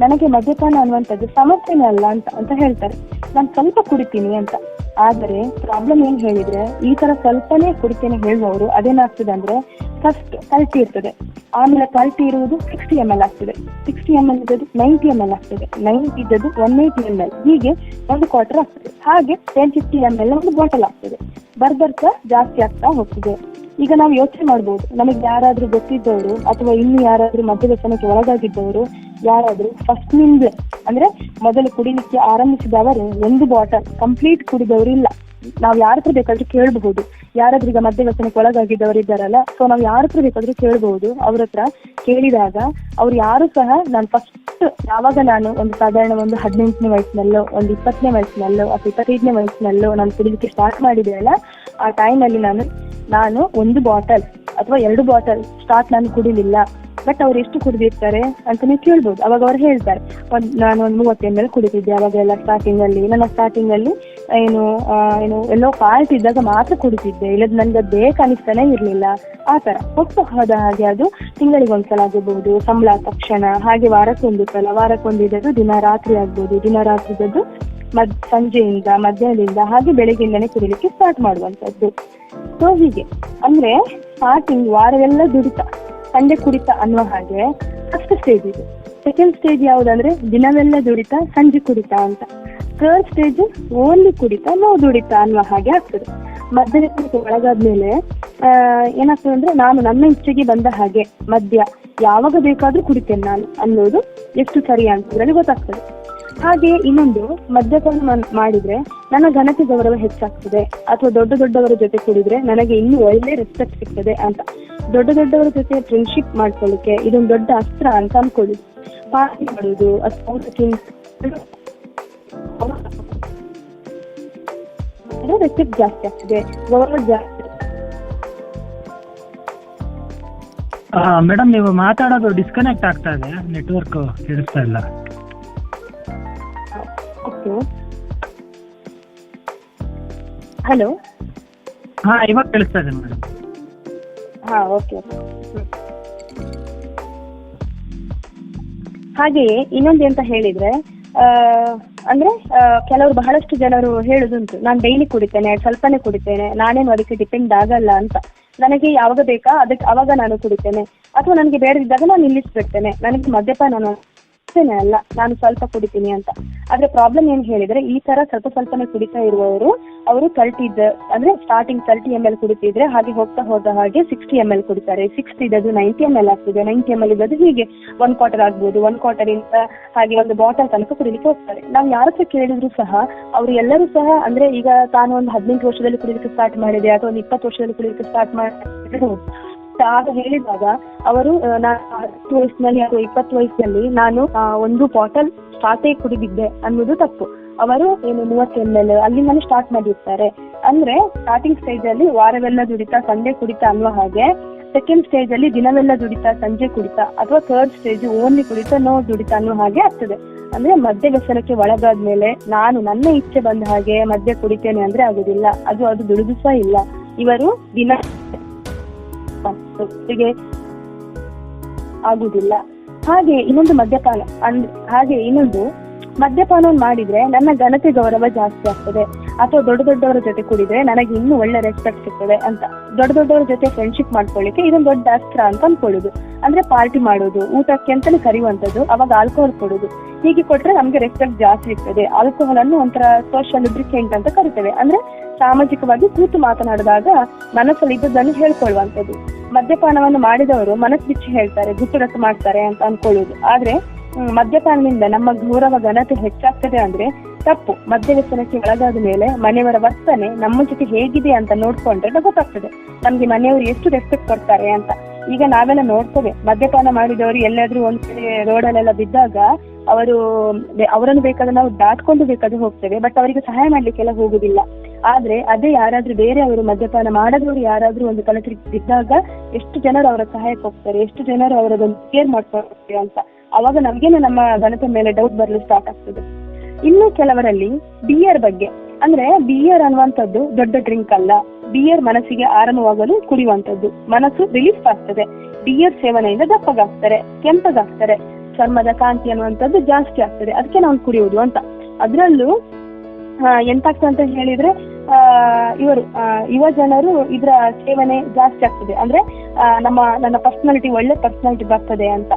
ನನಗೆ ಮದ್ಯಪಾನ ಅನ್ನುವಂಥದ್ದು ಸಮಸ್ಯೆನೇ ಅಲ್ಲ ಅಂತ ಹೇಳ್ತಾರೆ. ನಾನು ಸ್ವಲ್ಪ ಕುಡಿತೀನಿ ಅಂತ. ಆದರೆ ಪ್ರಾಬ್ಲಮ್ ಏನ್ ಹೇಳಿದ್ರೆ, ಈ ತರ ಸ್ವಲ್ಪನೇ ಕುಡಿತೇನೆ ಹೇಳುವವರು ಅದೇನಾಗ್ತದೆ ಅಂದ್ರೆ, ಫಸ್ಟ್ ಕಲ್ಟಿ ಇರ್ತದೆ, ಆಮೇಲೆ ಕಲ್ಟಿ ಇರುವುದು 60 ml ಆಗ್ತದೆ, 60 ml ಇದ್ದದ್ದು 90 ml ಆಗ್ತದೆ, 90 ಇದ್ದದ್ದು 180 ml, ಹೀಗೆ ಒಂದು ಕ್ವಾರ್ಟರ್ ಆಗ್ತದೆ. ಹಾಗೆ 1050 ml ಒಂದು ಬಾಟಲ್ ಆಗ್ತದೆ. ಬರ್ಬರ್ತಾ ಜಾಸ್ತಿ ಆಗ್ತಾ ಹೋಗ್ತದೆ. ಈಗ ನಾವು ಯೋಚನೆ ಮಾಡ್ಬೋದು, ನಮಗೆ ಯಾರಾದ್ರೂ ಗೊತ್ತಿದ್ದವರು ಅಥವಾ ಇನ್ನು ಯಾರಾದ್ರೂ ಮದ್ಯವ್ಯಸನಕ್ಕೆ ಒಳಗಾಗಿದ್ದವರು ಯಾರಾದ್ರೂ ಫಸ್ಟ್ ನಿಂದ ಅಂದ್ರೆ ಮೊದಲು ಕುಡಿಲಿಕ್ಕೆ ಆರಂಭಿಸಿದವರು ಒಂದು ಬಾಟಲ್ ಕಂಪ್ಲೀಟ್ ಕುಡಿದವರು ಇಲ್ಲ. ನಾವ್ ಯಾರ ಹತ್ರ ಬೇಕಾದ್ರೂ ಕೇಳಬಹುದು. ಯಾರಾದ್ರೂ ಈಗ ಮದ್ಯವ್ಯಸನಕ್ಕೆ ಒಳಗಾಗಿದ್ದವರು ಇದ್ದಾರಲ್ಲ, ಸೊ ನಾವ್ ಯಾರ ಹತ್ರ ಬೇಕಾದ್ರೂ ಕೇಳಬಹುದು. ಅವ್ರ ಹತ್ರ ಕೇಳಿದಾಗ ಅವ್ರು ಯಾರು ಸಹ ನಾನು ಫಸ್ಟ್ ಯಾವಾಗ ನಾನು ಸಾಧಾರಣ 18ನೇ ವಯಸ್ಸಿನಲ್ಲೋ 20ನೇ ವಯಸ್ಸಿನಲ್ಲೋ ಅಥವಾ 25ನೇ ವಯಸ್ಸಿನಲ್ಲೋ ನಾನು ಕುಡಿಲಿಕ್ಕೆ ಸ್ಟಾರ್ಟ್ ಮಾಡಿದೆ ಅಲ್ಲ, ಆ ಟೈಮಲ್ಲಿ ನಾನು 1 ಬಾಟಲ್ ಅಥವಾ 2 ಬಾಟಲ್ ಸ್ಟಾರ್ಟ್ ನಾನು ಕುಡಿಲಿಲ್ಲ. ಬಟ್ ಅವ್ರು ಎಷ್ಟು ಕುಡಿದಿರ್ತಾರೆ ಅಂತ ನೀವು ಕೇಳ್ಬೋದು. ಅವಾಗ ಅವ್ರು ಹೇಳ್ತಾರೆ, ನಾನು 30 ml ಕುಡಿತಿದ್ದೆ ಅವಾಗೆಲ್ಲ ಸ್ಟಾರ್ಟಿಂಗ್ ಅಲ್ಲಿ. ನನ್ನ ಸ್ಟಾರ್ಟಿಂಗ್ ಅಲ್ಲಿ ಎಲ್ಲೋ ಪಾರ್ಟ್ ಇದ್ದಾಗ ಮಾತ್ರ ಕುಡಿತಿದ್ದೆ, ಇಲ್ಲದ ನನ್ಗೆ ಅದು ಬೇಕನ್ನಿಸ್ತಾನೆ ಇರ್ಲಿಲ್ಲ. ಆ ತರ ಹೋದ ಹಾಗೆ ಅದು ತಿಂಗಳಿಗೊಂದ್ಸಲ ಆಗಬಹುದು, ಸಂಬಳ ತಕ್ಷಣ, ಹಾಗೆ ವಾರಕ್ಕೊಂದು ಸಲ, ವಾರಕ್ಕೊಂದಿದ್ದು ದಿನ ರಾತ್ರಿ ಆಗ್ಬೋದು, ದಿನ ರಾತ್ರಿದ್ದು ಸಂಜೆಯಿಂದ ಮಧ್ಯಾಹ್ನದಿಂದ ಹಾಗೆ ಬೆಳಗ್ಗೆಯಿಂದನೇ ಕುಡಿಲಿಕ್ಕೆ ಸ್ಟಾರ್ಟ್ ಮಾಡುವಂತದ್ದು. ಸೊ ಹೀಗೆ ಅಂದ್ರೆ ಸ್ಟಾರ್ಟಿಂಗ್ ವಾರವೆಲ್ಲ ದುಡಿತ, ಸಂಜೆ ಕುಡಿತ ಅನ್ನುವ ಹಾಗೆ ಫಸ್ಟ್ ಸ್ಟೇಜ್ ಇದು. ಸೆಕೆಂಡ್ ಸ್ಟೇಜ್ ಯಾವುದಂದ್ರೆ ದಿನವೆಲ್ಲ ದುಡಿತ ಸಂಜೆ ಕುಡಿತ ಅಂತ. ಥರ್ಡ್ ಸ್ಟೇಜ್ ಓನ್ಲಿ ಕುಡಿತ ನೋ ದುಡಿತ ಅನ್ನುವ ಹಾಗೆ ಆಗ್ತದೆ. ಮದ್ಯಕ್ಕೆ ಒಳಗಾದ್ಮೇಲೆ ಏನಾಗ್ತದೆ ಅಂದ್ರೆ ನಾನು ನನ್ನ ಇಚ್ಛೆಗೆ ಬಂದ ಹಾಗೆ ಮದ್ಯ ಯಾವಾಗ ಬೇಕಾದ್ರೂ ಕುಡಿತೇನೆ ನಾನು ಅನ್ನೋದು ಎಷ್ಟು ಸರಿ ಅಂತದ್ರಲ್ಲಿ ಗೊತ್ತಾಗ್ತದೆ. ಹಾಗೆ ಇನ್ನೊಂದು, ಮದ್ಯಪಾನ ಮಾಡಿದ್ರೆ ನನ್ನ ಘನತೆ ಗೌರವ ಹೆಚ್ಚಾಗ್ತದೆ, ಅಥವಾ ದೊಡ್ಡ ದೊಡ್ಡವರ ಜೊತೆ ಕುಡಿದ್ರೆ ನನಗೆ ಇನ್ನೂ ಒಳ್ಳೆ ರೆಸ್ಪೆಕ್ಟ್ ಸಿಗ್ತದೆ ಅಂತ. ದೊಡ್ಡ ದೊಡ್ಡವರ ಜೊತೆ ಫ್ರೆಂಡ್ಶಿಪ್ ಮಾಡ್ಕೊಳ್ಳಿಕ್ಕೆ ಇದೊಂದು ದೊಡ್ಡ ಅಸ್ತ್ರ ಅಂತ ಅನ್ಕೊಳ್ಳಿ. ಪಾರ್ಟಿ ಮಾಡೋದು ಅಥವಾ ರೆಸ್ಪೆಕ್ಟ್ ಜಾಸ್ತಿ ಆಗ್ತದೆ, ಗೌರವ ಜಾಸ್ತಿ. ಮೇಡಮ್ ನೀವು ಮಾತಾಡೋದು ಡಿಸ್ಕನೆಕ್ಟ್ ಆಗ್ತಾ ಇದೆ, ನೆಟ್ವರ್ಕ್ ಕೇಳಿಸ್ತಾ ಇಲ್ಲ. Okay, hello. ಹಾ, ಇವಾಗ ಕೇಳಿಸ್ತಾ ಇದೆ ಮೇಡಮ್. ಹಾ, ಓಕೆ. ಹಾಗೆಯೇ ಇನ್ನೊಂದು ಅಂತ ಹೇಳಿದ್ರೆ, ಅಂದ್ರೆ ಕೆಲವರು ಬಹಳಷ್ಟು ಜನರು ಹೇಳುದುಂಟು, ನಾನು ಡೈಲಿ ಕುಡಿತೇನೆ, ಸ್ವಲ್ಪನೇ ಕುಡಿತೇನೆ, ನಾನೇನು ಅದಕ್ಕೆ ಡಿಪೆಂಡ್ ಆಗಲ್ಲ ಅಂತ. ನನಗೆ ಯಾವಾಗ ಬೇಕಾ ಅದಕ್ಕೆ ಅವಾಗ ನಾನು ಕುಡಿತೇನೆ, ಅಥವಾ ನನಗೆ ಬೇಡದಿದ್ದಾಗ ನಾನು ನಿಲ್ಲಿಸ್ಬಿಡ್ತೇನೆ, ನನಗೆ ಮದ್ಯಪಾನ ಅಲ್ಲ, ನಾನು ಸ್ವಲ್ಪ ಕುಡಿತೀನಿ ಅಂತ. ಆದ್ರೆ ಪ್ರಾಬ್ಲಮ್ ಏನ್ ಹೇಳಿದ್ರೆ, ಈ ತರ ಸ್ವಲ್ಪನೇ ಕುಡಿತಾ ಇರುವವರು ಅವರು 30 ಅಂದ್ರೆ ಸ್ಟಾರ್ಟಿಂಗ್ 30 ml ಕುಡಿತಿದ್ರೆ ಹಾಗೆ ಹೋಗ್ತಾ ಹೋದ ಹಾಗೆ 60 ml ಕುಡಿತಾರೆ. 60 ಇದ್ದದ್ದು 90 ml ಆಗ್ತದೆ, 90 ml ಇದ್ದದ್ದು ಹೀಗೆ 1 ಕ್ವಾರ್ಟರ್ ಆಗ್ಬೋದು, 1 ಕ್ವಾರ್ಟರ್ ಇಂದ ಹಾಗೆ 1 ಬಾಟಲ್ ತನಕ ಕುಡಿಲಿಕ್ಕೆ ಹೋಗ್ತಾರೆ. ನಾವು ಯಾರ ಹತ್ರ ಕೇಳಿದ್ರು ಸಹ ಅವರು ಎಲ್ಲರೂ ಸಹ ಅಂದ್ರೆ ಈಗ ತಾನು ಒಂದು 18 ವರ್ಷದಲ್ಲಿ ಕುಡಿಲಿಕ್ಕೆ ಸ್ಟಾರ್ಟ್ ಮಾಡಿದೆ ಅಥವಾ ಒಂದು 20 ವರ್ಷದಲ್ಲಿ ಕುಡಿಲಿಕ್ಕೆ ಸ್ಟಾರ್ಟ್ ಮಾಡಿದ್ರೆ ಆಗ ಹೇಳಿದಾಗ ಅವರು ನಾನು 10 ವಯಸ್ಸಿನಲ್ಲಿ ಅಥವಾ 20 ವಯಸ್ಸಿನಲ್ಲಿ ನಾನು 1 ಬಾಟಲ್ ಸ್ಟಾರ್ಟೇ ಕುಡಿದಿದ್ದೆ ಅನ್ನೋದು ತಪ್ಪು. ಅವರು ಏನು 30 ml ಅಲ್ಲಿಂದಲೇ ಸ್ಟಾರ್ಟ್ ಮಾಡಿರ್ತಾರೆ. ಅಂದ್ರೆ ಸ್ಟಾರ್ಟಿಂಗ್ ಸ್ಟೇಜ್ ಅಲ್ಲಿ ವಾರವೆಲ್ಲ ದುಡಿತಾ ಸಂಜೆ ಕುಡಿತಾ ಅನ್ನುವ ಹಾಗೆ, ಸೆಕೆಂಡ್ ಸ್ಟೇಜ್ ಅಲ್ಲಿ ದಿನವೆಲ್ಲ ದುಡಿತಾ ಸಂಜೆ ಕುಡಿತಾ, ಅಥವಾ ಥರ್ಡ್ ಸ್ಟೇಜ್ ಓನ್ಲಿ ಕುಡಿತಾ ನೋ ದುಡಿತಾ ಅನ್ನುವ ಹಾಗೆ ಆಗ್ತದೆ. ಅಂದ್ರೆ ಮದ್ಯ ವ್ಯಸನಕ್ಕೆ ಒಳಗಾದ್ಮೇಲೆ ನಾನು ನನ್ನ ಇಚ್ಛೆ ಬಂದ ಹಾಗೆ ಮದ್ಯ ಕುಡಿತೇನೆ ಅಂದ್ರೆ ಆಗುದಿಲ್ಲ, ಅದು ದುಡಿದು ಸಹ ಇಲ್ಲ. ಇವರು ದಿನ ಆಗುದಿಲ್ಲ. ಹಾಗೆ ಇನ್ನೊಂದು ಮದ್ಯಪಾನವನ್ನು ಮಾಡಿದ್ರೆ ನನ್ನ ಘನತೆ ಗೌರವ ಜಾಸ್ತಿ ಆಗ್ತದೆ, ಅಥವಾ ದೊಡ್ಡ ದೊಡ್ಡವರ ಜೊತೆ ಕುಡಿದ್ರೆ ನನಗೆ ಇನ್ನೂ ಒಳ್ಳೆ ರೆಸ್ಪೆಕ್ಟ್ ಸಿಗ್ತದೆ ಅಂತ. ದೊಡ್ಡ ದೊಡ್ಡವರ ಜೊತೆ ಫ್ರೆಂಡ್ಶಿಪ್ ಮಾಡ್ಕೊಳ್ಳಿಕ್ಕೆ ಇದೊಂದು ದೊಡ್ಡ ಅಸ್ತ್ರ ಅಂತ ಅನ್ಕೊಳ್ಳೋದು. ಅಂದ್ರೆ ಪಾರ್ಟಿ ಮಾಡೋದು, ಊಟಕ್ಕೆ ಅಂತಾನೆ ಕರೆಯುವಂಥದ್ದು, ಅವಾಗ ಆಲ್ಕೋಹಾಲ್ ಕೊಡೋದು. ಹೀಗೆ ಕೊಟ್ರೆ ನಮ್ಗೆ ರೆಸ್ಪೆಕ್ಟ್ ಜಾಸ್ತಿ ಇರ್ತದೆ. ಆಲ್ಕೋಹಾಲ್ ಅನ್ನು ಒಂಥರ ಸೋಷಿಯಲ್ ಲುಬ್ರಿಕೆಂಟ್ ಅಂತ ಕರಿತೇವೆ. ಅಂದ್ರೆ ಸಾಮಾಜಿಕವಾಗಿ ಕೂತು ಮಾತನಾಡಿದಾಗ ಮನಸ್ಸಲ್ಲಿ ಇದ್ದದನ್ನು ಹೇಳ್ಕೊಳ್ಳುವಂಥದ್ದು. ಮದ್ಯಪಾನವನ್ನು ಮಾಡಿದವರು ಮನಸ್ಸು ಬಿಚ್ಚಿ ಹೇಳ್ತಾರೆ, ಗುಟ್ಟುರಟ್ಟು ಮಾಡ್ತಾರೆ ಅಂತ ಅನ್ಕೊಳ್ಳೋದು. ಆದ್ರೆ ಮದ್ಯಪಾನದಿಂದ ನಮ್ಮ ಗೌರವ ಘನತೆ ಹೆಚ್ಚಾಗ್ತದೆ ಅಂದ್ರೆ ತಪ್ಪು. ಮದ್ಯ ವ್ಯಸನಕ್ಕೆ ಒಳಗಾದ ಮೇಲೆ ಮನೆಯವರ ವರ್ತನೆ ನಮ್ಮ ಜೊತೆ ಹೇಗಿದೆ ಅಂತ ನೋಡ್ಕೊಂಡ್ರೆ ಗೊತ್ತಾಗ್ತದೆ ನಮ್ಗೆ ಮನೆಯವರು ಎಷ್ಟು ರೆಸ್ಪೆಕ್ಟ್ ಕೊಡ್ತಾರೆ ಅಂತ. ಈಗ ನಾವೆಲ್ಲ ನೋಡ್ತೇವೆ, ಮದ್ಯಪಾನ ಮಾಡಿದವರು ಎಲ್ಲಾದ್ರೂ ಒಂದ್ ಕಡೆ ರೋಡಲ್ಲೆಲ್ಲ ಬಿದ್ದಾಗ ಅವರನ್ನು ಬೇಕಾದ್ರೆ ನಾವು ದಾಟ್ಕೊಂಡು ಬೇಕಾದ್ರೆ ಹೋಗ್ತೇವೆ, ಬಟ್ ಅವರಿಗೆ ಸಹಾಯ ಮಾಡ್ಲಿಕ್ಕೆಲ್ಲ ಹೋಗುದಿಲ್ಲ. ಆದ್ರೆ ಅದೇ ಯಾರಾದ್ರೂ ಬೇರೆಯವರು ಮದ್ಯಪಾನ ಮಾಡದವರು ಯಾರಾದ್ರೂ ಒಂದು ಕಲಕರಿಗೆ ಬಿದ್ದಾಗ ಎಷ್ಟು ಜನರು ಅವರ ಸಹಾಯಕ್ಕೆ ಹೋಗ್ತಾರೆ, ಎಷ್ಟು ಜನರು ಅವರದೊಂದು ಕೇರ್ ಮಾಡ್ಕೊಳ್ತಾರೆ ಅಂತ. ಅವಾಗ ನಮ್ಗೇನೆ ನಮ್ಮ ಘನತೆ ಮೇಲೆ ಡೌಟ್ ಬರಲು ಸ್ಟಾರ್ಟ್ ಆಗ್ತದೆ. ಇನ್ನು ಕೆಲವರಲ್ಲಿ ಬಿಯರ್ ಬಗ್ಗೆ, ಅಂದ್ರೆ ಬಿಯರ್ ಅನ್ನುವಂಥದ್ದು ದೊಡ್ಡ ಡ್ರಿಂಕ್ ಅಲ್ಲ. ಬಿಯರ್ ಮನಸ್ಸಿಗೆ ಆರಾಮವಾಗಲು ಕುಡಿಯುವಂಥದ್ದು, ಮನಸ್ಸು ರಿಲೀಫ್ ಆಗ್ತದೆ. ಬಿಯರ್ ಸೇವನೆಯಿಂದ ದಪ್ಪಗಾಗ್ತಾರೆ, ಕೆಂಪಗಾಗ್ತಾರೆ, ಚರ್ಮದ ಕಾಂತಿ ಅನ್ನುವಂಥದ್ದು ಜಾಸ್ತಿ ಆಗ್ತದೆ, ಅದಕ್ಕೆ ನಾವು ಕುಡಿಯುವುದು ಅಂತ. ಅದ್ರಲ್ಲೂ ಎಂತಾಗ್ತದೆ ಅಂತ ಹೇಳಿದ್ರೆ ಯುವ ಜನರು ಇದರ ಸೇವನೆ ಜಾಸ್ತಿ ಆಗ್ತದೆ. ಅಂದ್ರೆ ನನ್ನ ಪರ್ಸನಾಲಿಟಿ ಒಳ್ಳೆ ಪರ್ಸನಾಲಿಟಿ ಬರ್ತದೆ ಅಂತ.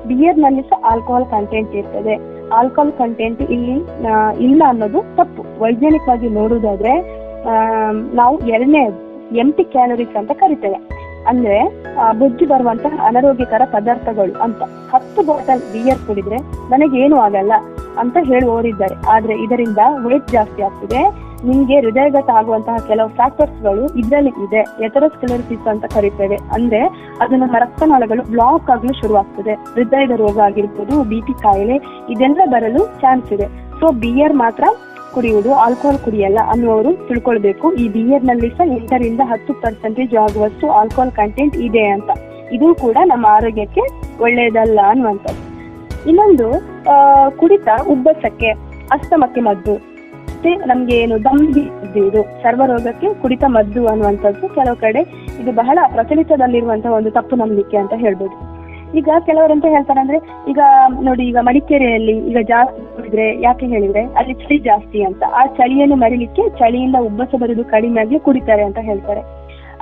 ಬಿಯರ್ ನಲ್ಲಿ ಸಹ ಆಲ್ಕೋಹಾಲ್ ಕಂಟೆಂಟ್ ಇರ್ತದೆ. ಆಲ್ಕೋಹಾಲ್ ಕಂಟೆಂಟ್ ಇಲ್ಲಿ ಇಲ್ಲ ಅನ್ನೋದು ತಪ್ಪು. ವೈಜ್ಞಾನಿಕವಾಗಿ ನೋಡುವುದಾದ್ರೆ ನಾವು 2ನೇ ಎಂಟಿ ಕ್ಯಾಲೋರೀಸ್ ಅಂತ ಕರಿತೇವೆ. ಅಂದ್ರೆ ಬೊಜ್ಜು ಬರುವಂತಹ ಅನಾರೋಗ್ಯಕರ ಪದಾರ್ಥಗಳು ಅಂತ. 10 ಬಾಟಲ್ ಬಿಯರ್ ಕುಡಿದ್ರೆ ನನಗೇನು ಆಗಲ್ಲ ಅಂತ ಹೇಳುವವರಿದ್ದಾರೆ. ಆದ್ರೆ ಇದರಿಂದ ವೇಟ್ ಜಾಸ್ತಿ ಆಗ್ತದೆ, ನಿಮ್ಗೆ ಹೃದಯಘಾತ ಆಗುವಂತಹ ಕೆಲವು ಫ್ಯಾಕ್ಟರ್ಸ್ಗಳು ಇದರಲ್ಲಿ ಇದೆ. ಎಥೆರೋಸ್ಕ್ಲೆರೋಸಿಸ್ ಅಂತ ಕರೀತೇವೆ. ಅಂದ್ರೆ ಅದು ನಮ್ಮ ರಕ್ತನಾಳಗಳು ಬ್ಲಾಕ್ ಆಗಲು ಶುರುವಾಗ್ತದೆ. ಹೃದಯದ ರೋಗ ಆಗಿರ್ಬೋದು, BP ಕಾಯಿಲೆ ಇದೆಲ್ಲ ಬರಲು ಚಾನ್ಸ್ ಇದೆ. ಸೊ ಬಿಯರ್ ಮಾತ್ರ ಕುಡಿಯುವುದು, ಆಲ್ಕೋಹಾಲ್ ಕುಡಿಯಲ್ಲ ಅನ್ನುವರು ತಿಳ್ಕೊಳ್ಬೇಕು. ಈ ಬಿಯರ್ ನಲ್ಲಿ ಸಹ 8ರಿಂದ 10% ಆಗುವಷ್ಟು ಆಲ್ಕೋಹಾಲ್ ಕಂಟೆಂಟ್ ಇದೆ ಅಂತ. ಇದು ಕೂಡ ನಮ್ಮ ಆರೋಗ್ಯಕ್ಕೆ ಒಳ್ಳೆಯದಲ್ಲ ಅನ್ನುವಂಥದ್ದು. ಇನ್ನೊಂದು ಕುಡಿತ ಉಬ್ಬಸಕ್ಕೆ, ಅಸ್ತಮಕ್ಕೆ ಮದ್ದು, ಮತ್ತೆ ನಮ್ಗೆ ಏನು ದಮ್ಗೆ ಇದು ಸರ್ವರೋಗಕ್ಕೆ ಕುಡಿತ ಮದ್ದು ಅನ್ನುವಂಥದ್ದು ಕೆಲವು ಕಡೆ ಇದು ಬಹಳ ಪ್ರಚಲಿತದಲ್ಲಿರುವಂತಹ ಒಂದು ತಪ್ಪು ನಂಬಿಕೆ ಅಂತ ಹೇಳ್ಬೋದು. ಈಗ ಕೆಲವರಂತ ಹೇಳ್ತಾರೆ, ಅಂದ್ರೆ ಈಗ ನೋಡಿ, ಈಗ ಮಡಿಕೇರಿಯಲ್ಲಿ ಈಗ ಜಾಸ್ತಿ ಕುಡಿದ್ರೆ ಯಾಕೆ ಹೇಳಿದ್ರೆ ಅಲ್ಲಿ ಚಳಿ ಜಾಸ್ತಿ ಅಂತ. ಆ ಚಳಿಯನ್ನು ಮರಿಲಿಕ್ಕೆ ಚಳಿಯಿಂದ ಉಬ್ಬಸ ಬರುವುದು ಕಡಿಮೆ ಆಗಿ ಕುಡಿತಾರೆ ಅಂತ ಹೇಳ್ತಾರೆ.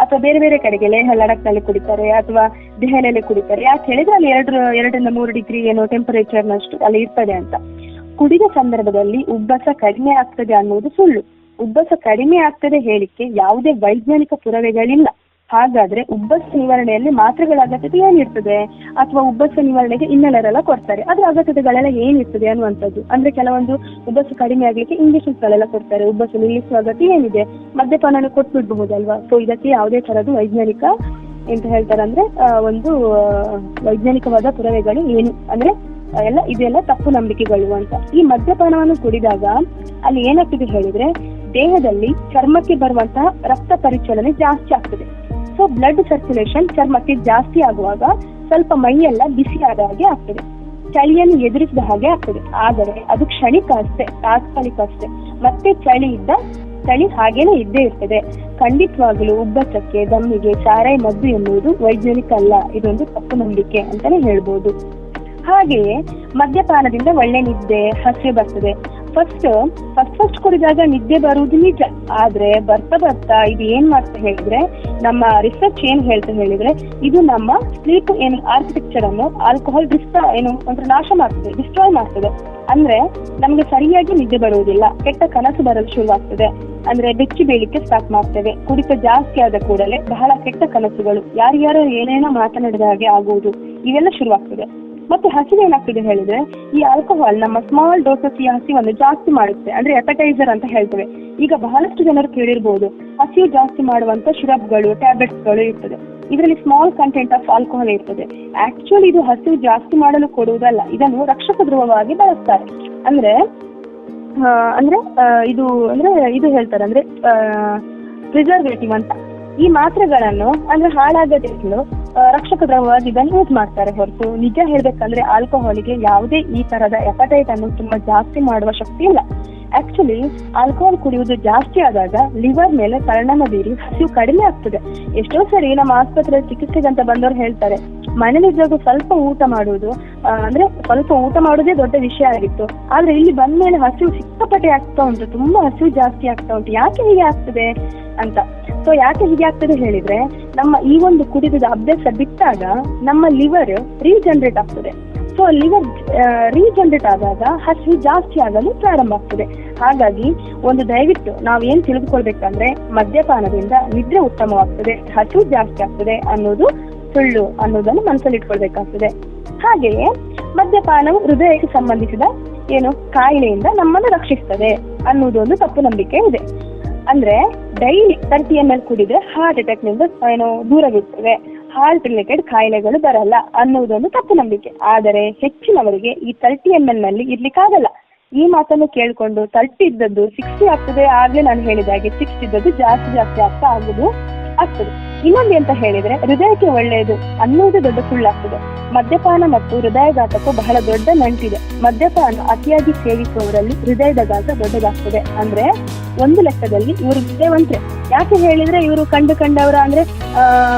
ಅಥವಾ ಬೇರೆ ಬೇರೆ ಕಡೆಗೆ ಲೇಹ ಲಡಕ್ನಲ್ಲಿ ಕುಡಿತಾರೆ ಅಥವಾ ದೆಹಲಿಯಲ್ಲಿ ಕುಡಿತಾರೆ. ಯಾಕೆ ಹೇಳಿದ್ರೆ ಅಲ್ಲಿ 2 ಡಿಗ್ರಿ ಏನೋ ಟೆಂಪರೇಚರ್ನಷ್ಟು ಅಲ್ಲಿ ಇರ್ತದೆ ಅಂತ. ಕುಡಿದ ಸಂದರ್ಭದಲ್ಲಿ ಉಬ್ಬಸ ಕಡಿಮೆ ಆಗ್ತದೆ ಅನ್ನೋದು ಸುಳ್ಳು. ಉಬ್ಬಸ ಕಡಿಮೆ ಆಗ್ತದೆ ಹೇಳಿಕ್ಕೆ ಯಾವುದೇ ವೈಜ್ಞಾನಿಕ ಪುರಾವೆಗಳಿಲ್ಲ. ಹಾಗಾದ್ರೆ ಉಬ್ಬಸ ನಿವಾರಣೆಯಲ್ಲಿ ಮಾತ್ರೆಗಳ ಅಗತ್ಯತೆ ಏನಿರ್ತದೆ, ಅಥವಾ ಉಬ್ಬಸ ನಿವಾರಣೆಗೆ ಇನ್ನೆಲ್ಲರ್ ಎಲ್ಲ ಕೊಡ್ತಾರೆ, ಅದ್ರ ಅಗತ್ಯತೆಗಳೆಲ್ಲ ಏನಿರ್ತದೆ ಅನ್ನುವಂಥದ್ದು. ಅಂದ್ರೆ ಕೆಲವೊಂದು ಉಬ್ಬಸ ಕಡಿಮೆ ಆಗ್ಲಿಕ್ಕೆ ಇಂಜೆಕ್ಷನ್ಸ್ ಗಳೆಲ್ಲ ಕೊಡ್ತಾರೆ. ಉಬ್ಬಸ ನಿಲ್ಲಿಸುವ ಅಗತ್ಯ ಏನಿದೆ, ಮದ್ಯಪಾನ ಕೊಟ್ಬಿಡ್ಬಹುದಲ್ವಾ. ಸೊ ಇದಕ್ಕೆ ಯಾವುದೇ ತರದ್ದು ವೈಜ್ಞಾನಿಕ ಎಂತ ಹೇಳ್ತಾರೆ ಅಂದ್ರೆ ಒಂದು ವೈಜ್ಞಾನಿಕವಾದ ಪುರಾವೆಗಳು ಏನು ಅಂದ್ರೆ ಇದೆಲ್ಲ ತಪ್ಪು ನಂಬಿಕೆಗಳು ಅಂತ. ಈ ಮದ್ಯಪಾನವನ್ನು ಕುಡಿದಾಗ ಅಲ್ಲಿ ಏನಾಗ್ತದೆ ಹೇಳಿದ್ರೆ ದೇಹದಲ್ಲಿ ಚರ್ಮಕ್ಕೆ ಬರುವಂತಹ ರಕ್ತ ಪರಿಚಲನೆ ಜಾಸ್ತಿ ಆಗ್ತದೆ. ಸೊ ಬ್ಲಡ್ ಸರ್ಕ್ಯುಲೇಷನ್ ಚರ್ಮಕ್ಕೆ ಜಾಸ್ತಿ ಆಗುವಾಗ ಸ್ವಲ್ಪ ಮೈಯೆಲ್ಲ ಬಿಸಿ ಆದ ಹಾಗೆ ಆಗ್ತದೆ, ಚಳಿಯನ್ನು ಎದುರಿಸಿದ ಹಾಗೆ ಆಗ್ತದೆ. ಆದರೆ ಅದು ಕ್ಷಣಿಕ ಅಷ್ಟೇ, ತಾತ್ಕಾಲಿಕ ಅಷ್ಟೇ. ಮತ್ತೆ ಚಳಿ ಹಾಗೇನೆ ಇದ್ದೇ ಇರ್ತದೆ. ಖಂಡಿತವಾಗಲೂ ಉಬ್ಬಸಕ್ಕೆ, ದಮ್ಮಿಗೆ ಸಾರಾಯಿ ಮದ್ದು ಎನ್ನುವುದು ವೈಜ್ಞಾನಿಕ ಅಲ್ಲ. ಇದೊಂದು ತಪ್ಪು ನಂಬಿಕೆ ಅಂತಾನೆ ಹೇಳ್ಬೋದು. ಹಾಗೆಯೇ ಮದ್ಯಪಾನದಿಂದ ಒಳ್ಳೆ ನಿದ್ದೆ, ಹಸಿವೆ ಬರ್ತದೆ. ಫಸ್ಟ್ ಕುಡಿದಾಗ ನಿದ್ದೆ ಬರುವುದು ನಿಜ. ಆದ್ರೆ ಬರ್ತಾ ಇದು ಏನ್ ಮಾಡ್ತಾ ಹೇಳಿದ್ರೆ, ನಮ್ಮ ರಿಸರ್ಚ್ ಏನ್ ಹೇಳ್ತಾ ಹೇಳಿದ್ರೆ, ಇದು ನಮ್ಮ ಸ್ಲೀಪ್ ಆರ್ಕಿಟೆಕ್ಚರ್ ಅನ್ನು ಆಲ್ಕೋಹಾಲ್ ನಾಶ ಮಾಡ್ತದೆ, ಡಿಸ್ಟ್ರಾಯ್ ಮಾಡ್ತದೆ. ಅಂದ್ರೆ ನಮ್ಗೆ ಸರಿಯಾಗಿ ನಿದ್ದೆ ಬರುವುದಿಲ್ಲ, ಕೆಟ್ಟ ಕನಸು ಬರಲು ಶುರುವಾಗ್ತದೆ. ಅಂದ್ರೆ ಬೆಚ್ಚಿ ಬೀಳಿಕ್ಕೆ ಸ್ಟಾರ್ಟ್ ಮಾಡ್ತೇವೆ. ಕುಡಿತ ಜಾಸ್ತಿ ಆದ ಕೂಡಲೇ ಬಹಳ ಕೆಟ್ಟ ಕನಸುಗಳು, ಯಾರ್ಯಾರೋ ಏನೇನೋ ಮಾತನಾಡಿದ ಹಾಗೆ ಆಗುವುದು, ಇವೆಲ್ಲ ಶುರುವಾಗ್ತದೆ. ಮತ್ತೆ ಹಸಿವು ಏನಾಗ್ತದೆ ಹೇಳಿದ್ರೆ, ಈ ಆಲ್ಕೋಹಾಲ್ ನಮ್ಮ ಸ್ಮಾಲ್ ಡೋಸಸ್ ಈ ಹಸಿವನ್ನು ಜಾಸ್ತಿ ಮಾಡುತ್ತೆ. ಅಂದ್ರೆ ಎಪಟೈಸರ್ ಅಂತ ಹೇಳ್ತೇವೆ. ಈಗ ಬಹಳಷ್ಟು ಜನರು ಕೇಳಿರ್ಬೋದು, ಹಸಿವು ಜಾಸ್ತಿ ಮಾಡುವಂತ ಸಿರಪ್ಗಳು, ಟ್ಯಾಬ್ಲೆಟ್ಸ್ಗಳು ಇರ್ತದೆ. ಇದರಲ್ಲಿ ಸ್ಮಾಲ್ ಕಂಟೆಂಟ್ ಆಫ್ ಆಲ್ಕೋಹಾಲ್ ಇರ್ತದೆ. ಆಕ್ಚುಲಿ ಇದು ಹಸಿವು ಜಾಸ್ತಿ ಮಾಡಲು ಕೊಡುವುದಲ್ಲ, ಇದನ್ನು ರಕ್ಷಕ ದ್ರವವಾಗಿ ಬಳಸ್ತಾರೆ. ಇದು ಹೇಳ್ತಾರೆ ಅಂದ್ರೆ ಪ್ರಿಸರ್ವೇಟಿವ್ ಅಂತ. ಈ ಮಾತ್ರೆಗಳನ್ನು ಅಂದ್ರೆ ಹಾಳಾಗದಿರಲು ರಕ್ಷಕ ದ್ರವವಾಗಿ ಇದನ್ನು ಯೂಸ್ ಮಾಡ್ತಾರೆ ಹೊರತು ನಿಜ ಹೇಳ್ಬೇಕಂದ್ರೆ ಆಲ್ಕೋಹಾಲಿಗೆ ಯಾವುದೇ ಈ ತರದ ಎಪಟೈಟ್ ಅನ್ನು ತುಂಬಾ ಜಾಸ್ತಿ ಮಾಡುವ ಶಕ್ತಿ ಇಲ್ಲ. ಆಕ್ಚುಲಿ ಆಲ್ಕೋಹಾಲ್ ಕುಡಿಯುವುದು ಜಾಸ್ತಿ ಆದಾಗ ಲಿವರ್ ಮೇಲೆ ಪರಿಣಾಮ ಬೀರಿ ಹಸಿವು ಕಡಿಮೆ ಆಗ್ತದೆ. ಎಷ್ಟೋ ಸರಿ ನಮ್ಮ ಆಸ್ಪತ್ರೆಯಲ್ಲಿ ಚಿಕಿತ್ಸೆಗಂತ ಬಂದವರು ಹೇಳ್ತಾರೆ, ಮನೇಲಿದ್ದಾಗ ಸ್ವಲ್ಪ ಊಟ ಮಾಡುವುದೇ ದೊಡ್ಡ ವಿಷಯ ಆಗಿತ್ತು, ಆದ್ರೆ ಇಲ್ಲಿ ಬಂದ ಮೇಲೆ ಹಸಿವು ಸಿಕ್ಕಾಪಟ್ಟೆ ಆಗ್ತಾ ಉಂಟು, ತುಂಬಾ ಹಸಿವು ಜಾಸ್ತಿ ಆಗ್ತಾ ಉಂಟು, ಯಾಕೆ ಹೀಗೆ ಆಗ್ತದೆ ಅಂತ. ಸೊ ಯಾಕೆ ಹೀಗೆ ಆಗ್ತದೆ ಹೇಳಿದ್ರೆ, ನಮ್ಮ ಈ ಒಂದು ಕುಡಿದ ಅಭ್ಯಾಸ ಬಿಟ್ಟಾಗ ನಮ್ಮ ಲಿವರ್ ರೀಜನರೇಟ್ ಆಗ್ತದೆ. ಸೊ ಲಿವರ್ ರೀಜನರೇಟ್ ಆದಾಗ ಹಸಿವು ಜಾಸ್ತಿ ಆಗಲು ಪ್ರಾರಂಭ ಆಗ್ತದೆ. ಹಾಗಾಗಿ ದಯವಿಟ್ಟು ನಾವು ಏನ್ ತಿಳಿದುಕೊಳ್ಬೇಕಂದ್ರೆ, ಮದ್ಯಪಾನದಿಂದ ನಿದ್ರೆ ಉತ್ತಮವಾಗ್ತದೆ, ಹಸಿವು ಜಾಸ್ತಿ ಆಗ್ತದೆ ಅನ್ನೋದು ಸುಳ್ಳು ಅನ್ನೋದನ್ನು ಮನಸ್ಸಲ್ಲಿ ಇಟ್ಕೊಳ್ಬೇಕಾಗ್ತದೆ. ಹಾಗೆಯೇ ಮದ್ಯಪಾನವು ಹೃದಯಕ್ಕೆ ಸಂಬಂಧಿಸಿದ ಕಾಯಿಲೆಯಿಂದ ನಮ್ಮನ್ನು ರಕ್ಷಿಸ್ತದೆ ಅನ್ನೋದೊಂದು ತಪ್ಪು ನಂಬಿಕೆ ಇದೆ. ಅಂದ್ರೆ ಡೈಲಿ 30 ml ಕುಡಿದ್ರೆ ಹಾರ್ಟ್ ಅಟ್ಯಾಕ್ ನಿಂದ ದೂರವಿರ್ತದೆ, ಹಾರ್ಟ್ ರಿಲೇಟೆಡ್ ಕಾಯಿಲೆಗಳು ಬರಲ್ಲ ಅನ್ನುವುದೊಂದು ತಪ್ಪು ನಂಬಿಕೆ. ಆದರೆ ಹೆಚ್ಚಿನವರಿಗೆ ಈ 30 ml ನಲ್ಲಿ ಇರ್ಲಿಕ್ಕಾಗಲ್ಲ. ಈ ಮಾತನ್ನು ಕೇಳಿಕೊಂಡು 30 ಇದ್ದದ್ದು 60 ಆಗ್ತದೆ. ಆಗ್ಲೇ ನಾನು ಹೇಳಿದಾಗೆ 60 ಇದ್ದದ್ದು ಜಾಸ್ತಿ ಆಗ್ತದೆ. ಇನ್ನೊಂದು ಅಂತ ಹೇಳಿದ್ರೆ, ಹೃದಯಕ್ಕೆ ಒಳ್ಳೆಯದು ಅನ್ನುವುದು ದೊಡ್ಡ ಸುಳ್ಳಾಗ್ತದೆ. ಮದ್ಯಪಾನ ಮತ್ತು ಹೃದಯಘಾತಕ್ಕೂ ಬಹಳ ದೊಡ್ಡ ನಂಟಿದೆ. ಮದ್ಯಪಾನ ಅತಿಯಾಗಿ ಸೇವಿಸುವವರಲ್ಲಿ ಹೃದಯದ ಘಾತ ದೊಡ್ಡದಾಗ್ತದೆ. ಅಂದ್ರೆ ಒಂದು ಲೆಕ್ಕದಲ್ಲಿ ಇವರು ವಿದ್ಯಾವಂತರೆ. ಯಾಕೆ ಹೇಳಿದ್ರೆ, ಇವರು ಕಂಡವರ ಅಂದ್ರೆ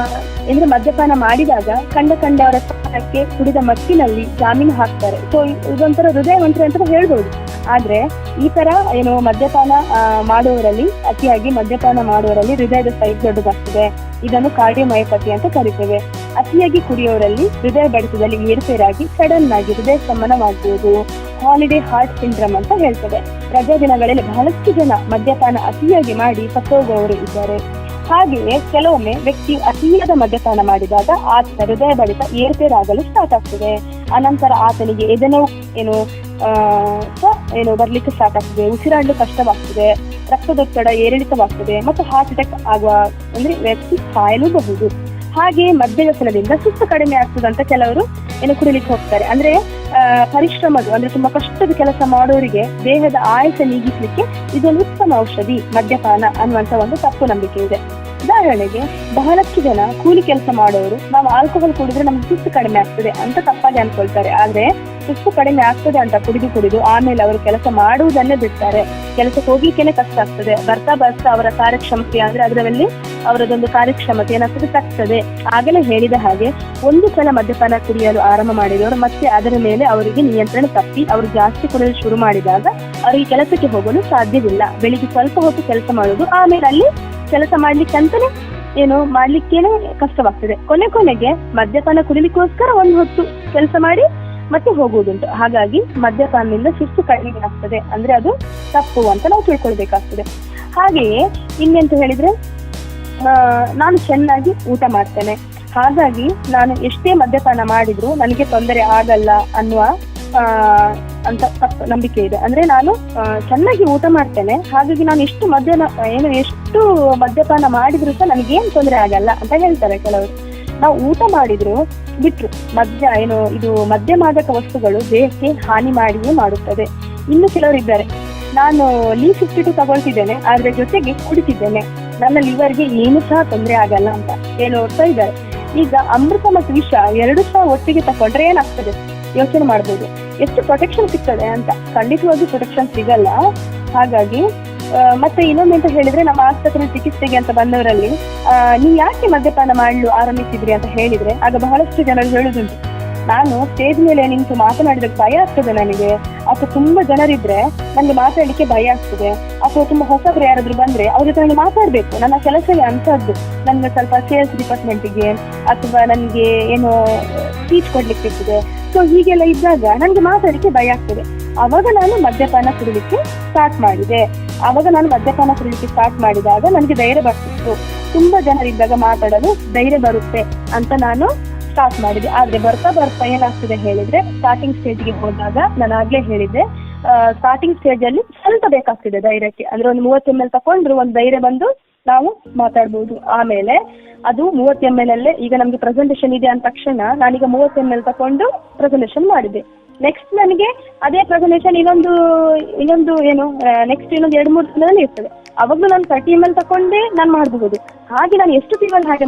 ಮದ್ಯಪಾನ ಮಾಡಿದಾಗ ಕಂಡವರ ಸ್ಥಾನಕ್ಕೆ ಕುಡಿದ ಮಟ್ಟಿನಲ್ಲಿ ಜಾಮೀನು ಹಾಕ್ತಾರೆ. ಸೊ ಇದೊಂಥರ ಹೃದಯವಂತರೆ ಅಂತ ಹೇಳ್ಬೋದು. ಆದ್ರೆ ಈ ತರ ಮದ್ಯಪಾನ ಮಾಡುವವರಲ್ಲಿ ಅತಿಯಾಗಿ ಮದ್ಯಪಾನ ಮಾಡುವವರಲ್ಲಿ ಹೃದಯದ ಸೈಜ್ ದೊಡ್ಡದಾಗ್ತದೆ. ಇದನ್ನು ಕಾರ್ಡಿಯೋಮಯೋಪತಿ ಅಂತ ಕರಿತೇವೆ. ಅತಿಯಾಗಿ ಕುಡಿಯೋರಲ್ಲಿ ಹೃದಯ ಬಡಿತದಲ್ಲಿ ಏರುಪೇರಾಗಿ ಸಡನ್ ಆಗಿ ಹೃದಯ ಸ್ತಂಭನವಾಗುವುದು ಹಾಲಿಡೇ ಹಾರ್ಟ್ ಸಿಂಡ್ರಮ್ ಅಂತ ಹೇಳ್ತದೆ. ರಜಾ ದಿನಗಳಲ್ಲಿ ಬಹಳಷ್ಟು ಜನ ಮದ್ಯಪಾನ ಅತಿಯಾಗಿ ಮಾಡಿ ಸತ್ತೋಗುವವರು ಇದ್ದಾರೆ. ಹಾಗೆಯೇ ಕೆಲವೊಮ್ಮೆ ವ್ಯಕ್ತಿ ಅತಿಯಾದ ಮದ್ಯಪಾನ ಮಾಡಿದಾಗ ಆತನ ಹೃದಯ ಬಡಿತ ಏರುಪೇರಾಗಲು ಸ್ಟಾರ್ಟ್ ಆಗ್ತದೆ. ಅನಂತರ ಆತನಿಗೆ ಎದೆನೋವು ಬರ್ಲಿಕ್ಕೆ ಸ್ಟಾರ್ಟ್ ಆಗ್ತದೆ, ಉಸಿರಾಡಲು ಕಷ್ಟವಾಗ್ತದೆ, ರಕ್ತದೊತ್ತಡ ಏರಿಳಿತವಾಗ್ತದೆ ಮತ್ತು ಹಾರ್ಟ್ ಅಟ್ಯಾಕ್ ಆಗುವ ವ್ಯಕ್ತಿ ಸಾಯಲೂಬಹುದು. ಹಾಗೆಯೇ ಮದ್ಯ ವ್ಯಸನದಿಂದ ಸುಸ್ತು ಕಡಿಮೆ ಆಗ್ತದೆ ಅಂತ ಕೆಲವರು ಕುಡಿಲಿಕ್ಕೆ ಹೋಗ್ತಾರೆ. ಅಂದ್ರೆ ಪರಿಶ್ರಮದ ತುಂಬಾ ಕಷ್ಟದ ಕೆಲಸ ಮಾಡೋರಿಗೆ ದೇಹದ ಆಯಾಸ ನೀಗಿಸ್ಲಿಕ್ಕೆ ಇದೊಂದು ಉತ್ತಮ ಔಷಧಿ ಮದ್ಯಪಾನ ಅನ್ನುವಂತ ಒಂದು ತಪ್ಪು ನಂಬಿಕೆ ಇದೆ. ಉದಾಹರಣೆಗೆ ಬಹಳಷ್ಟು ಜನ ಕೂಲಿ ಕೆಲಸ ಮಾಡೋರು ನಾವು ಆಲ್ಕೋಹಾಲ್ ಕುಡಿದ್ರೆ ನಮ್ಗೆ ಸುಸ್ತು ಕಡಿಮೆ ಆಗ್ತದೆ ಅಂತ ತಪ್ಪಾಗಿ ಅನ್ಕೊಳ್ತಾರೆ. ಆದ್ರೆ ಸುಸ್ತು ಕಡಿಮೆ ಆಗ್ತದೆ ಅಂತ ಕುಡಿದು ಆಮೇಲೆ ಅವರು ಕೆಲಸ ಮಾಡುವುದನ್ನೇ ಬಿಡ್ತಾರೆ. ಕೆಲಸಕ್ಕೆ ಹೋಗ್ಲಿಕ್ಕೇನೆ ಕಷ್ಟ ಆಗ್ತದೆ. ಬರ್ತಾ ಅವರ ಕಾರ್ಯಕ್ಷಮತೆ ಅದರಲ್ಲಿ ಅವರದೊಂದು ಕಾರ್ಯಕ್ಷಮತೆ ಏನಾಗ್ತದೆ ತಗ್ತದೆ. ಆಗಲೇ ಹೇಳಿದ ಹಾಗೆ ಒಂದು ಸಲ ಮದ್ಯಪಾನ ಕುಡಿಯಲು ಆರಂಭ ಮಾಡಿದವರು ಮತ್ತೆ ಅದರ ಮೇಲೆ ಅವರಿಗೆ ನಿಯಂತ್ರಣ ತಪ್ಪಿ ಅವರು ಜಾಸ್ತಿ ಕುಡಿಯಲು ಶುರು ಮಾಡಿದಾಗ ಅವರಿಗೆ ಕೆಲಸಕ್ಕೆ ಹೋಗಲು ಸಾಧ್ಯವಿಲ್ಲ. ಬೆಳಿಗ್ಗೆ ಸ್ವಲ್ಪ ಹೊತ್ತು ಕೆಲಸ ಮಾಡುವುದು, ಆಮೇಲೆ ಅಲ್ಲಿ ಕೆಲಸ ಮಾಡ್ಲಿಕ್ಕೆ ಅಂತಾನೆ ಏನು ಮಾಡ್ಲಿಕ್ಕೇನೆ ಕಷ್ಟವಾಗ್ತದೆ. ಕೊನೆಗೆ ಮದ್ಯಪಾನ ಕುಡಿಲಿಕ್ಕೋಸ್ಕರ ಒಂದು ಹೊತ್ತು ಕೆಲಸ ಮಾಡಿ ಮತ್ತೆ ಹೋಗುವುದುಂಟು. ಹಾಗಾಗಿ ಮದ್ಯಪಾನದಿಂದ ಶಿಸ್ತು ಕಡಿಮೆ ಆಗ್ತದೆ, ಅಂದ್ರೆ ಅದು ತಪ್ಪು ಅಂತ ನಾವು ತಿಳ್ಕೊಳ್ಬೇಕಾಗ್ತದೆ. ಹಾಗೆಯೇ ಇನ್ನೆಂತ ಹೇಳಿದ್ರೆ, ನಾನು ಚೆನ್ನಾಗಿ ಊಟ ಮಾಡ್ತೇನೆ, ಹಾಗಾಗಿ ನಾನು ಎಷ್ಟೇ ಮದ್ಯಪಾನ ಮಾಡಿದ್ರು ನನಗೆ ತೊಂದರೆ ಆಗಲ್ಲ ಅನ್ನುವ ಅಂತ ತಪ್ಪು ನಂಬಿಕೆ ಇದೆ. ಅಂದ್ರೆ ನಾನು ಚೆನ್ನಾಗಿ ಊಟ ಮಾಡ್ತೇನೆ, ಹಾಗಾಗಿ ನಾನು ಎಷ್ಟು ಮದ್ಯಪಾನ ಮಾಡಿದ್ರು ಸಹ ನನಗೇನು ತೊಂದರೆ ಆಗಲ್ಲ ಅಂತ ಹೇಳ್ತಾರೆ ಕೆಲವರು. ನಾವು ಊಟ ಮಾಡಿದ್ರು ಬಿಟ್ರು ಮದ್ಯ ಮಾದಕ ವಸ್ತುಗಳು ದೇಹಕ್ಕೆ ಹಾನಿ ಮಾಡಿಯೇ ಮಾಡುತ್ತದೆ. ಇನ್ನು ಕೆಲವರು ಇದ್ದಾರೆ, ನಾನು Lee52 ತಗೊಳ್ತಿದ್ದೇನೆ, ಆದ್ರೆ ಜೊತೆಗೆ ಕುಡಿತಿದ್ದೇನೆ, ನನ್ನ ಲಿವರ್ಗೆ ಏನು ಸಹ ತೊಂದರೆ ಆಗಲ್ಲ ಅಂತ ಹೇಳೋರ್ತಾ ಇದ್ದಾರೆ. ಈಗ ಅಮೃತ ಮತ್ತು ವಿಷ ಎರಡು ಸಹ ಒಟ್ಟಿಗೆ ತಕೊಂಡ್ರೆ ಏನಾಗ್ತದೆ ಯೋಚನೆ ಮಾಡ್ಬೋದು. ಎಷ್ಟು ಪ್ರೊಟೆಕ್ಷನ್ ಸಿಗ್ತದೆ ಅಂತ. ಖಂಡಿತವಾಗಿ ಪ್ರೊಟೆಕ್ಷನ್ ಸಿಗಲ್ಲ. ಹಾಗಾಗಿ ಮತ್ತೆ ಇನ್ನೊಂದು ಹೇಳಿದ್ರೆ, ನಮ್ಮ ಆಸ್ಪತ್ರೆ ಚಿಕಿತ್ಸೆಗೆ ಅಂತ ಬಂದವರಲ್ಲಿ ನೀವು ಯಾಕೆ ಮದ್ಯಪಾನ ಮಾಡಲು ಆರಂಭಿಸಿದ್ರಿ ಅಂತ ಹೇಳಿದ್ರೆ, ಆಗ ಬಹಳಷ್ಟು ಜನರು ಹೇಳುದುಂಟು, ನಾನು ಸ್ಟೇಜ್ ಮೇಲೆ ನಿಂತು ಮಾತನಾಡಿದಕ್ಕೆ ಭಯ ಆಗ್ತದೆ ನನಗೆ, ಅಥವಾ ತುಂಬಾ ಜನರಿದ್ರೆ ನನಗೆ ಮಾತಾಡ್ಲಿಕ್ಕೆ ಭಯ ಆಗ್ತದೆ, ಅಥವಾ ತುಂಬಾ ಹೊಸಬ್ರು ಯಾರಾದ್ರೂ ಬಂದ್ರೆ ಅವ್ರ ಜೊತೆ ನನಗೆ ಮಾತಾಡ್ಬೇಕು, ನನ್ನ ಕೆಲಸವೇ ಅಂತದ್ದು, ನನ್ಗೆ ಸ್ವಲ್ಪ ಸೇಲ್ಸ್ ಡಿಪಾರ್ಟ್ಮೆಂಟಿಗೆ ಅಥವಾ ನನಗೆ ಏನೋ ಸ್ಪೀಚ್ ಕೊಡ್ಲಿಕ್ಕೆ ಇರ್ತದೆ. ಸೊ ಹೀಗೆಲ್ಲ ಇದ್ದಾಗ ನನಗೆ ಮಾತಾಡ್ಲಿಕ್ಕೆ ಭಯ ಆಗ್ತದೆ. ಅವಾಗ ನಾನು ಮದ್ಯಪಾನ ಕುಡಿಲಿಕ್ಕೆ ಸ್ಟಾರ್ಟ್ ಮಾಡಿದಾಗ ನನಗೆ ಧೈರ್ಯ ಬರ್ತಿತ್ತು. ತುಂಬಾ ಜನರಿದ್ದಾಗ ಮಾತಾಡಲು ಧೈರ್ಯ ಬರುತ್ತೆ ಅಂತ ನಾನು ಸ್ಟಾರ್ಟ್ ಮಾಡಿದೆ. ಆದ್ರೆ ಬರ್ತಾ ಏನಾಗ್ತದೆ ಹೇಳಿದ್ರೆ, ಸ್ಟಾರ್ಟಿಂಗ್ ಸ್ಟೇಜ್ಗೆ ಹೋದಾಗ ನಾನು ಆಗ್ಲೇ ಹೇಳಿದ್ದೆ, ಸ್ಟಾರ್ಟಿಂಗ್ ಸ್ಟೇಜ್ ಅಲ್ಲಿ ಸ್ವಲ್ಪ ಬೇಕಾಗ್ತದೆ ಧೈರ್ಯಕ್ಕೆ. ಅಂದ್ರೆ ಒಂದು 30 ml ತಕೊಂಡ್ರು ಒಂದು ಧೈರ್ಯ ಬಂದು ನಾವು ಮಾತಾಡ್ಬೋದು. ಆಮೇಲೆ ಅದು 30 ml ಅಲ್ಲೇ, ಈಗ ನಮ್ಗೆ ಪ್ರೆಸೆಂಟೇಶನ್ ಇದೆ ಅಂದ ತಕ್ಷಣ ನಾನೀಗ 30 ml ತಕೊಂಡು ಪ್ರೆಸೆಂಟೇಶನ್ ಮಾಡಿದೆ. ನೆಕ್ಸ್ಟ್ ನನಗೆ ಅದೇ ಪ್ರೆಸೆಂಟೇಶನ್ ಇನ್ನೊಂದು ನೆಕ್ಸ್ಟ್ ಇನ್ನೊಂದು 2-3 ದಿನದಲ್ಲಿ ಇರ್ತದೆ. ಅವಾಗ್ಲೂ ನಾನು 30 ml ತಕೊಂಡೇ ನಾನು ಮಾಡಬಹುದು. ಹಾಗೆ ನಾನು ಎಷ್ಟು ತಿಂಗಳು ಹಾಗೆ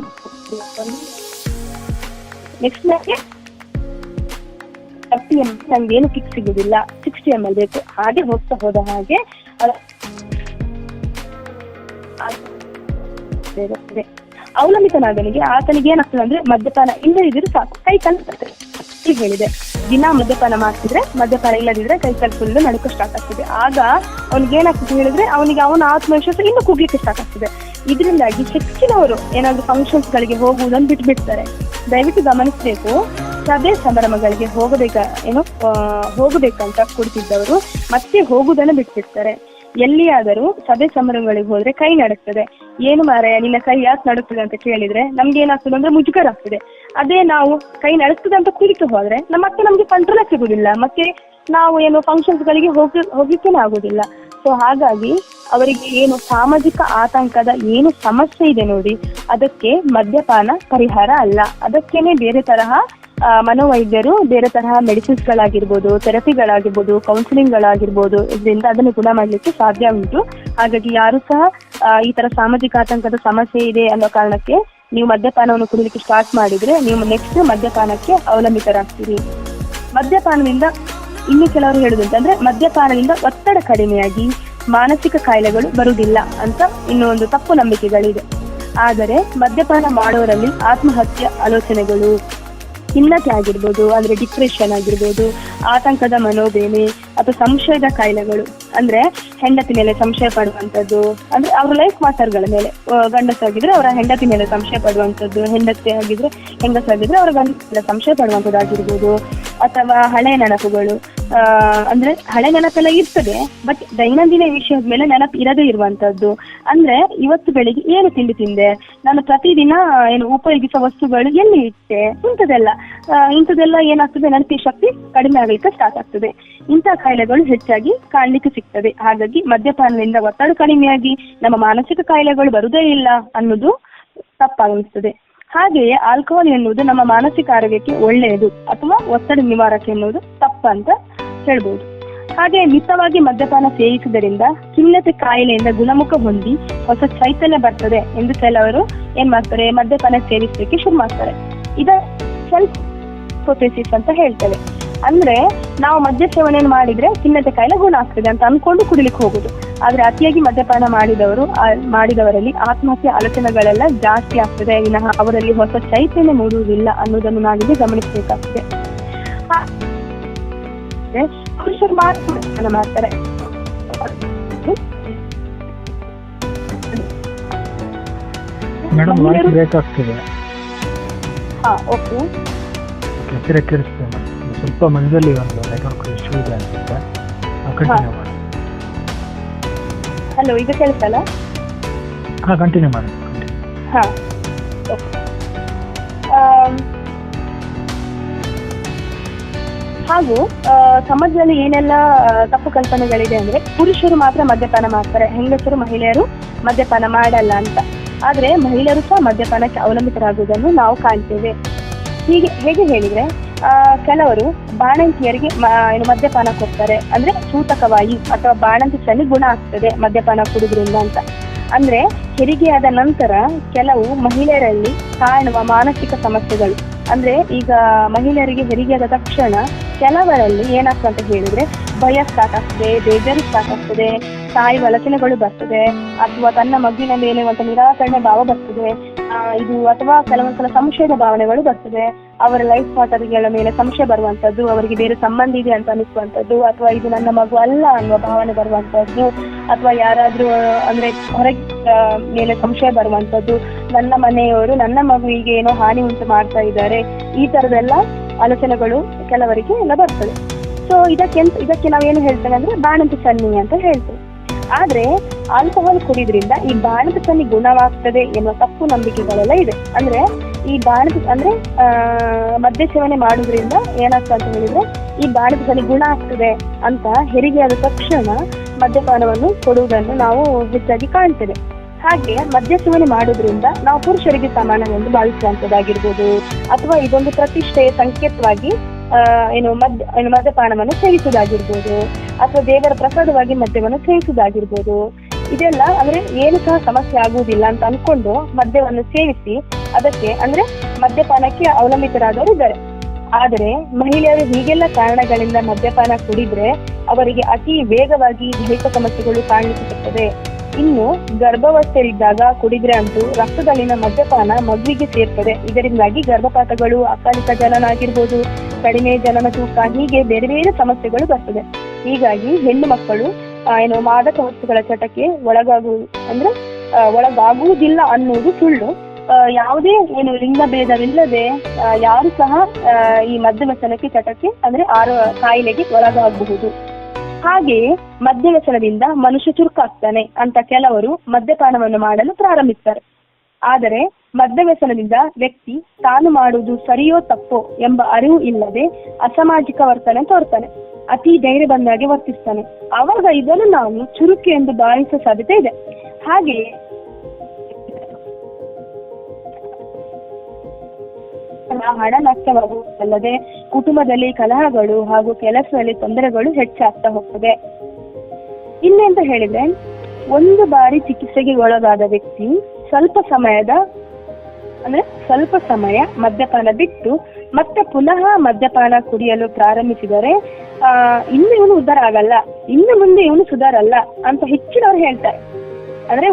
ನೆಕ್ಸ್ಟ್ ನನಗೆ 30 ml ನಂಗೆ ಏನು ಕಿಕ್ ಸಿಗುದಿಲ್ಲ, 60 ml ಬೇಕು. ಹಾಗೆ ಹೋಗ್ತಾ ಹೋದ ಹಾಗೆ ಅವಲಂಬಿತನಾದನಿಗೆ ಆತನಿಗೆ ಏನಾಗ್ತದೆ ಅಂದ್ರೆ, ಮದ್ಯಪಾನ ಇಲ್ಲದಿದ್ರೆ ಸಾಕು, ಕೈ ಕಾಲು ಹೇಳಿದೆ, ದಿನ ಮದ್ಯಪಾನ ಮಾಡ್ತಿದ್ರೆ, ಮದ್ಯಪಾನ ಇಲ್ಲದಿದ್ರೆ ಕೈ ಕಾಲು ಫುಲ್ ನಡುಕ ಸ್ಟಾರ್ಟ್ ಆಗ್ತದೆ. ಆಗ ಅವ್ನಿಗೆ ಏನಾಗ್ತದೆ ಹೇಳಿದ್ರೆ, ಅವನ ಆತ್ಮವಿಶ್ವಾಸ ಇನ್ನು ಕುಗ್ಲಿಕ್ಕೆ ಸ್ಟಾರ್ಟ್ ಆಗ್ತದೆ. ಇದರಿಂದಾಗಿ ಹೆಚ್ಚಿನವರು ಏನಾದ್ರು ಫಂಕ್ಷನ್ಸ್ ಗಳಿಗೆ ಹೋಗುವುದನ್ನು ಬಿಟ್ಬಿಡ್ತಾರೆ. ದಯವಿಟ್ಟು ಗಮನಿಸಬೇಕು, ಸಭೆ ಸಮಾರಂಭಗಳಿಗೆ ಹೋಗಬೇಕಂತ ಕುಡಿತಿದ್ದವರು ಮತ್ತೆ ಹೋಗುವುದನ್ನು ಬಿಟ್ಬಿಡ್ತಾರೆ. ಎಲ್ಲಿಯಾದರೂ ಸಭೆ ಸಮಾರಂಭಗಳಿಗೆ ಹೋದ್ರೆ ಕೈ ನಡುತ್ತದೆ. ಏನು ಮಾರಾಯ ನಿನ್ನ ಕೈ ಯಾಕೆ ನಡುತ್ತದೆ ಅಂತ ಕೇಳಿದ್ರೆ ನಮ್ಗೆ ಏನಾಗ್ತದೆ ಅಂದ್ರೆ ಮುಜುಗರ ಆಗ್ತದೆ. ಅದೇ ನಾವು ಕೈ ನಡುತ್ತದೆ ಅಂತ ಕುಳಿತು ಹೋದ್ರೆ ಮತ್ತೆ ನಮ್ಗೆ ಕಂಟ್ರೋಲ್ ಸಿಗುದಿಲ್ಲ, ಮತ್ತೆ ನಾವು ಫಂಕ್ಷನ್ಸ್ ಗಳಿಗೆ ಹೋಗ್ಲಿಕ್ಕೇನೆ ಆಗುದಿಲ್ಲ. ಸೊ ಹಾಗಾಗಿ ಅವರಿಗೆ ಸಾಮಾಜಿಕ ಆತಂಕದ ಸಮಸ್ಯೆ ಇದೆ ನೋಡಿ, ಅದಕ್ಕೆ ಮದ್ಯಪಾನ ಪರಿಹಾರ ಅಲ್ಲ. ಅದಕ್ಕೇನೆ ಬೇರೆ ತರಹ ಮನೋವೈದ್ಯರು ಬೇರೆ ತರಹ ಮೆಡಿಸಿನ್ಸ್ ಗಳಾಗಿರ್ಬೋದು, ಥೆರಪಿಗಳಾಗಿರ್ಬೋದು, ಕೌನ್ಸಿಲಿಂಗ್ ಗಳಾಗಿರ್ಬೋದು, ಇದರಿಂದ ಅದನ್ನು ಗುಣ ಮಾಡ್ಲಿಕ್ಕೆ ಸಾಧ್ಯ ಉಂಟು. ಹಾಗಾಗಿ ಯಾರು ಸಹ ಈ ತರ ಸಾಮಾಜಿಕ ಆತಂಕದ ಸಮಸ್ಯೆ ಇದೆ ಅನ್ನೋ ಕಾರಣಕ್ಕೆ ನೀವು ಮದ್ಯಪಾನವನ್ನು ಕುಡಿಲಿಕ್ಕೆ ಸ್ಟಾರ್ಟ್ ಮಾಡಿದ್ರೆ ನೀವು ನೆಕ್ಸ್ಟ್ ಮದ್ಯಪಾನಕ್ಕೆ ಅವಲಂಬಿತರಾಗ್ತೀರಿ. ಮದ್ಯಪಾನದಿಂದ ಇನ್ನು ಕೆಲವರು ಹೇಳುದಂತಂದ್ರೆ, ಮದ್ಯಪಾನದಿಂದ ಒತ್ತಡ ಕಡಿಮೆಯಾಗಿ ಮಾನಸಿಕ ಕಾಯಿಲೆಗಳು ಬರುವುದಿಲ್ಲ ಅಂತ ಇನ್ನೂ ಒಂದು ತಪ್ಪು ನಂಬಿಕೆಗಳಿದೆ. ಆದರೆ ಮದ್ಯಪಾನ ಮಾಡೋರಲ್ಲಿ ಆತ್ಮಹತ್ಯೆ ಆಲೋಚನೆಗಳು, ಖಿನ್ನತೆ ಆಗಿರ್ಬೋದು, ಅಂದ್ರೆ ಡಿಪ್ರೆಷನ್ ಆಗಿರ್ಬೋದು, ಆತಂಕದ ಮನೋಬೇನೆ ಅಥವಾ ಸಂಶಯದ ಕಾಯಿಲೆಗಳು, ಅಂದ್ರೆ ಹೆಂಡತಿ ಮೇಲೆ ಸಂಶಯ ಪಡುವಂಥದ್ದು, ಅಂದ್ರೆ ಅವ್ರ ಲೈಫ್ ಪಾರ್ಟ್ನರ್ಗಳ ಮೇಲೆ, ಗಂಡಸಾಗಿದ್ರೆ ಅವರ ಹೆಂಡತಿ ಮೇಲೆ ಸಂಶಯ ಪಡುವಂಥದ್ದು, ಹೆಂಡತಿ ಆಗಿದ್ರೆ ಹೆಂಗಸಾಗಿದ್ರೆ ಅವರ ಗಂಡ ಮೇಲೆ ಸಂಶಯ ಪಡುವಂಥದ್ದು ಆಗಿರ್ಬೋದು. ಅಥವಾ ಹಳೆ ನೆನಪುಗಳು, ಅಂದ್ರೆ ಹಳೆ ನೆನಪೆಲ್ಲ ಇರ್ತದೆ, ಬಟ್ ದೈನಂದಿನ ವಿಷಯದ ಮೇಲೆ ನೆನಪು ಇರದೇ ಇರುವಂತದ್ದು. ಅಂದ್ರೆ ಇವತ್ತು ಬೆಳಿಗ್ಗೆ ಏನು ತಿಂಡಿ ತಿಂದೆ, ನಾನು ಪ್ರತಿದಿನ ಉಪಯೋಗಿಸುವ ವಸ್ತುಗಳು ಎಲ್ಲಿ ಇಟ್ಟೆ, ಇಂಥದೆಲ್ಲ ಏನಾಗ್ತದೆ, ನೆನಪಿ ಶಕ್ತಿ ಕಡಿಮೆ ಆಗಲಿಕ್ಕೆ ಸ್ಟಾರ್ಟ್ ಆಗ್ತದೆ. ಇಂತಹ ಕಾಯಿಲೆಗಳು ಹೆಚ್ಚಾಗಿ ಕಾಣ್ಲಿಕ್ಕೆ ಸಿಗ್ತದೆ. ಹಾಗಾಗಿ ಮದ್ಯಪಾನದಿಂದ ಒತ್ತಡ ಕಡಿಮೆಯಾಗಿ ನಮ್ಮ ಮಾನಸಿಕ ಕಾಯಿಲೆಗಳು ಬರುವುದೇ ಇಲ್ಲ ಅನ್ನೋದು ತಪ್ಪಾಗಿಸ್ತದೆ. ಹಾಗೆಯೇ ಆಲ್ಕೋಹಾಲ್ ಎನ್ನುವುದು ನಮ್ಮ ಮಾನಸಿಕ ಆರೋಗ್ಯಕ್ಕೆ ಒಳ್ಳೆಯದು ಅಥವಾ ಒತ್ತಡ ನಿವಾರಕ ಎನ್ನುವುದು ತಪ್ಪಂತ ಹೇಳ್ಬೋದು. ಹಾಗೆ ಮಿತವಾಗಿ ಮದ್ಯಪಾನ ಸೇವಿಸುವುದರಿಂದ ಖಿನ್ನತೆ ಕಾಯಿಲೆಯಿಂದ ಗುಣಮುಖ ಹೊಂದಿ ಹೊಸ ಚೈತನ್ಯ ಬರ್ತದೆ ಎಂದು ಕೆಲವರು ಏನ್ ಮಾಡ್ತಾರೆ, ಮದ್ಯಪಾನ ಸೇವಿಸಲಿಕ್ಕೆ ಶುರು ಮಾಡ್ತಾರೆ. ಇದ ಸೆಲ್ಫ್ ಹಿಪೋಥೆಸಿಸ್ ಅಂತ ಹೇಳ್ತೇವೆ. ಅಂದ್ರೆ ನಾವು ಮದ್ಯ ಸೇವನೆಯನ್ನು ಮಾಡಿದ್ರೆ ಖಿನ್ನತೆ ಕಾಯಿಲೆ ಗುಣ ಆಗ್ತದೆ ಅಂತ ಅನ್ಕೊಂಡು ಕುಡಿಲಿಕ್ಕೆ ಹೋಗುದು. ಆದ್ರೆ ಅತಿಯಾಗಿ ಮದ್ಯಪಾನ ಮಾಡಿದವರಲ್ಲಿ ಆತ್ಮಹತ್ಯೆ ಆಲೋಚನೆಗಳೆಲ್ಲ ಜಾಸ್ತಿ ಆಗ್ತದೆ ವಿನಃ ಅವರಲ್ಲಿ ಹೊಸ ಚೈತನ್ಯ ಮೂಡುವುದಿಲ್ಲ ಅನ್ನೋದನ್ನು ನಾವಿಲ್ಲಿ ಗಮನಿಸಬೇಕಾಗ್ತದೆ. ಪುರುಷರು ಮಾತ್ರ ಮಾಡ್ತಾರೆ. ಮೇಡಮ್ ವಾಯ್ಸ್ ಬ್ರೇಕ್ ಆಗ್ತಿದೆ. ಓಕೆ. ಕೇಳಿಸ್ತೇನೆ ಮೇಡಮ್. ಸ್ವಲ್ಪ ಮಧ್ಯದಲ್ಲಿ ಒಂದು ನೆಟ್ವರ್ಕ್ ಇಶ್ಯೂ ಇದೆ ಅನ್ಸುತ್ತೆ. ಕಂಟಿನ್ಯೂ ಮಾಡಿ. ಹಲೋ, ಈಗ ಕೇಳಿಸಲ್ಲ? ಕಂಟಿನ್ಯೂ ಮಾಡಿ. ಓಕೆ. ಹಾಗೂ ಸಮಾಜದಲ್ಲಿ ಏನೆಲ್ಲ ತಪ್ಪು ಕಲ್ಪನೆಗಳಿದೆ ಅಂದ್ರೆ ಪುರುಷರು ಮಾತ್ರ ಮದ್ಯಪಾನ ಮಾಡ್ತಾರೆ, ಹೆಂಗಸರು ಮಹಿಳೆಯರು ಮದ್ಯಪಾನ ಮಾಡಲ್ಲ ಅಂತ. ಆದ್ರೆ ಮಹಿಳೆಯರು ಸಹ ಮದ್ಯಪಾನಕ್ಕೆ ಅವಲಂಬಿತರಾಗುವುದನ್ನು ನಾವು ಕಾಣ್ತೇವೆ. ಹೇಗೆ ಹೇಳಿದ್ರೆ ಕೆಲವರು ಬಾಣಂತಿಯರಿಗೆ ಮದ್ಯಪಾನ ಕೊಡ್ತಾರೆ, ಅಂದ್ರೆ ಸೂತಕವಾಯು ಅಥವಾ ಬಾಣಂತಿ ಸನ್ನಿ ಗುಣ ಆಗ್ತದೆ ಮದ್ಯಪಾನ ಕುಡಿದ್ರಿಂದ ಅಂತ. ಅಂದ್ರೆ ಹೆರಿಗೆಯಾದ ನಂತರ ಕೆಲವು ಮಹಿಳೆಯರಲ್ಲಿ ಕಾಣುವ ಮಾನಸಿಕ ಸಮಸ್ಯೆಗಳು, ಅಂದ್ರೆ ಈಗ ಮಹಿಳೆಯರಿಗೆ ಹೆರಿಗೆಯಾದ ತಕ್ಷಣ ಕೆಲವರಲ್ಲಿ ಏನಾಗ್ತದೆ ಅಂತ ಹೇಳಿದ್ರೆ ಭಯ ಸ್ಟಾರ್ಟ್ ಆಗ್ತದೆ, ಬೇಜಾರು ಸ್ಟಾರ್ಟ್ ಆಗ್ತದೆ, ತಾಯಿ ವಲಸನೆಗಳು ಬರ್ತದೆ, ಅಥವಾ ತನ್ನ ಮಗುವಿನ ಮೇಲೆ ಒಂದು ನಿರಾಕರಣೆ ಭಾವ ಬರ್ತದೆ, ಇದು ಅಥವಾ ಕೆಲವೊಂದ್ಸಲ ಸಂಶಯದ ಭಾವನೆಗಳು ಬರ್ತದೆ. ಅವರ ಲೈಫ್ ಪಾರ್ಟ್ನರ್ಗಳ ಮೇಲೆ ಸಂಶಯ ಬರುವಂತದ್ದು, ಅವರಿಗೆ ಬೇರೆ ಸಂಬಂಧ ಇದೆ ಅಂತ ಅನಿಸುವಂತದ್ದು, ಅಥವಾ ಇದು ನನ್ನ ಮಗು ಅಲ್ಲ ಅನ್ನುವ ಭಾವನೆ ಬರುವಂತದ್ದು, ಅಥವಾ ಯಾರಾದ್ರೂ ಅಂದ್ರೆ ಹೊರಗೆ ಮೇಲೆ ಸಂಶಯ ಬರುವಂತದ್ದು, ನನ್ನ ಮನೆಯವರು ನನ್ನ ಮಗುವಿಗೆ ಏನೋ ಹಾನಿ ಉಂಟು ಮಾಡ್ತಾ ಇದ್ದಾರೆ, ಈ ತರದೆಲ್ಲ ಆಲೋಚನೆಗಳು ಕೆಲವರಿಗೆ ಎಲ್ಲ ಬರ್ತದೆ. ಸೊ ಇದಕ್ಕೆ ನಾವೇನು ಹೇಳ್ತೇವೆ ಅಂದ್ರೆ ಬಾಣಂತಿ ಸನ್ನಿ ಅಂತ ಹೇಳ್ತೇವೆ. ಆದ್ರೆ ಆಲ್ಕೋಹಾಲ್ ಕುಡಿದ್ರಿಂದ ಈ ಬಾಣಂತಿ ಸನ್ನಿ ಗುಣವಾಗ್ತದೆ ಎನ್ನುವ ತಪ್ಪು ನಂಬಿಕೆಗಳೆಲ್ಲ ಇದೆ. ಅಂದ್ರೆ ಈ ಅಂದ್ರೆ ಮದ್ಯ ಸೇವನೆ ಮಾಡುದ್ರಿಂದ ಏನಾಗ್ತದೆ ಅಂತ ಹೇಳಿದ್ರೆ ಈ ಬಾಣಂತಿ ಸನ್ನಿ ಗುಣ ಆಗ್ತದೆ ಅಂತ ಹೆರಿಗೆಯಾದ ತಕ್ಷಣ ಮದ್ಯಪಾನವನ್ನು ಕೊಡುವುದನ್ನು ನಾವು ಹೆಚ್ಚಾಗಿ ಕಾಣ್ತೇವೆ. ಹಾಗೆ ಮದ್ಯ ಸೇವನೆ ಮಾಡೋದ್ರಿಂದ ನಾವು ಪುರುಷರಿಗೆ ಸಮಾನವೆಂದು ಭಾವಿಸುವಂತದ್ದಾಗಿರ್ಬೋದು, ಅಥವಾ ಇದೊಂದು ಪ್ರತಿಷ್ಠೆಯ ಸಂಕೇತವಾಗಿ ಮದ್ಯಪಾನವನ್ನು ಸೇವಿಸುವುದಾಗಿರ್ಬೋದು, ಅಥವಾ ದೇವರ ಪ್ರಸಾದವಾಗಿ ಮದ್ಯವನ್ನು ಸೇವಿಸುವುದಾಗಿರ್ಬೋದು. ಇದೆಲ್ಲ ಅಂದ್ರೆ ಏನು ಸಹ ಸಮಸ್ಯೆ ಆಗುವುದಿಲ್ಲ ಅಂತ ಅನ್ಕೊಂಡು ಮದ್ಯವನ್ನು ಸೇವಿಸಿ ಅದಕ್ಕೆ ಅಂದ್ರೆ ಮದ್ಯಪಾನಕ್ಕೆ ಅವಲಂಬಿತರಾದವರು ಇದ್ದಾರೆ. ಆದರೆ ಮಹಿಳೆಯರು ಹೀಗೆಲ್ಲ ಕಾರಣಗಳಿಂದ ಮದ್ಯಪಾನ ಕುಡಿದ್ರೆ ಅವರಿಗೆ ಅತಿ ವೇಗವಾಗಿ ದೈಹಿಕ ಸಮಸ್ಯೆಗಳು ಕಾಣಿಸುತ್ತದೆ. ಇನ್ನು ಗರ್ಭಾವಸ್ಥೆಯಲ್ಲಿದ್ದಾಗ ಕುಡಿದ್ರೆ ಅಂತೂ ರಕ್ತದಲ್ಲಿನ ಮದ್ಯಪಾನ ಮಗುವಿಗೆ ಸೇರ್ತದೆ. ಇದರಿಂದಾಗಿ ಗರ್ಭಪಾತಗಳು, ಅಕಾಲಿಕ ಜನನ ಆಗಿರ್ಬೋದು, ಕಡಿಮೆ ಜನನ ತೂಕ, ಹೀಗೆ ಬೇರೆ ಬೇರೆ ಸಮಸ್ಯೆಗಳು ಬರ್ತದೆ. ಹೀಗಾಗಿ ಹೆಣ್ಣು ಮಕ್ಕಳು ಮಾದಕ ವಸ್ತುಗಳ ಚಟಕ್ಕೆ ಒಳಗಾಗುವುದಿಲ್ಲ ಅನ್ನುವುದು ಸುಳ್ಳು. ಯಾವುದೇ ಲಿಂಗ ಭೇದವಿಲ್ಲದೆ ಯಾರು ಸಹ ಈ ಮದ್ಯವ್ಯಸನಕ್ಕೆ ಚಟಕ್ಕೆ ಅಂದ್ರೆ ಕಾಯಿಲೆಗೆ ಒಳಗಾಗಬಹುದು. ಹಾಗೆಯೇ ಮದ್ಯವ್ಯಸನದಿಂದ ಮನುಷ್ಯ ಚುರುಕಾಗ್ತಾನೆ ಅಂತ ಕೆಲವರು ಮದ್ಯಪಾನವನ್ನು ಮಾಡಲು ಪ್ರಾರಂಭಿಸ್ತಾರೆ. ಆದರೆ ಮದ್ಯವ್ಯಸನದಿಂದ ವ್ಯಕ್ತಿ ತಾನು ಮಾಡುವುದು ಸರಿಯೋ ತಪ್ಪೋ ಎಂಬ ಅರಿವು ಇಲ್ಲದೆ ಅಸಾಮಾಜಿಕ ವರ್ತನೆ ತೋರ್ತಾನೆ, ಅತಿ ಧೈರ್ಯ ಬಂದಾಗೆ ವರ್ತಿಸ್ತಾನೆ. ಆವಾಗ ಇದನ್ನು ನಾವು ಚುರುಕು ಎಂದು ಭಾವಿಸುವ ಸಾಧ್ಯತೆ ಇದೆ. ಹಾಗೆಯೇ ಹಣ ನಷ್ಟವಾಗುವುದಲ್ಲದೆ ಕುಟುಂಬದಲ್ಲಿ ಕಲಹಗಳು ಹಾಗೂ ಕೆಲಸದಲ್ಲಿ ತೊಂದರೆಗಳು ಹೆಚ್ಚಾಗ್ತಾ ಹೋಗ್ತದೆ. ಇನ್ನೆಂತ ಹೇಳಿದ್ರೆ ಒಂದು ಬಾರಿ ಚಿಕಿತ್ಸೆಗೆ ಒಳಗಾದ ವ್ಯಕ್ತಿ ಸ್ವಲ್ಪ ಸಮಯ ಮದ್ಯಪಾನ ಬಿಟ್ಟು ಮತ್ತೆ ಪುನಃ ಮದ್ಯಪಾನ ಕುಡಿಯಲು ಪ್ರಾರಂಭಿಸಿದರೆ ಇನ್ನು ಇವನು ಉದ್ಧಾರ ಆಗಲ್ಲ, ಇನ್ನು ಮುಂದೆ ಇವನು ಸುಧಾರಲ್ಲ ಅಂತ ಹೆಚ್ಚಿನವ್ರು ಹೇಳ್ತಾರೆ. ಅಂದ್ರೆ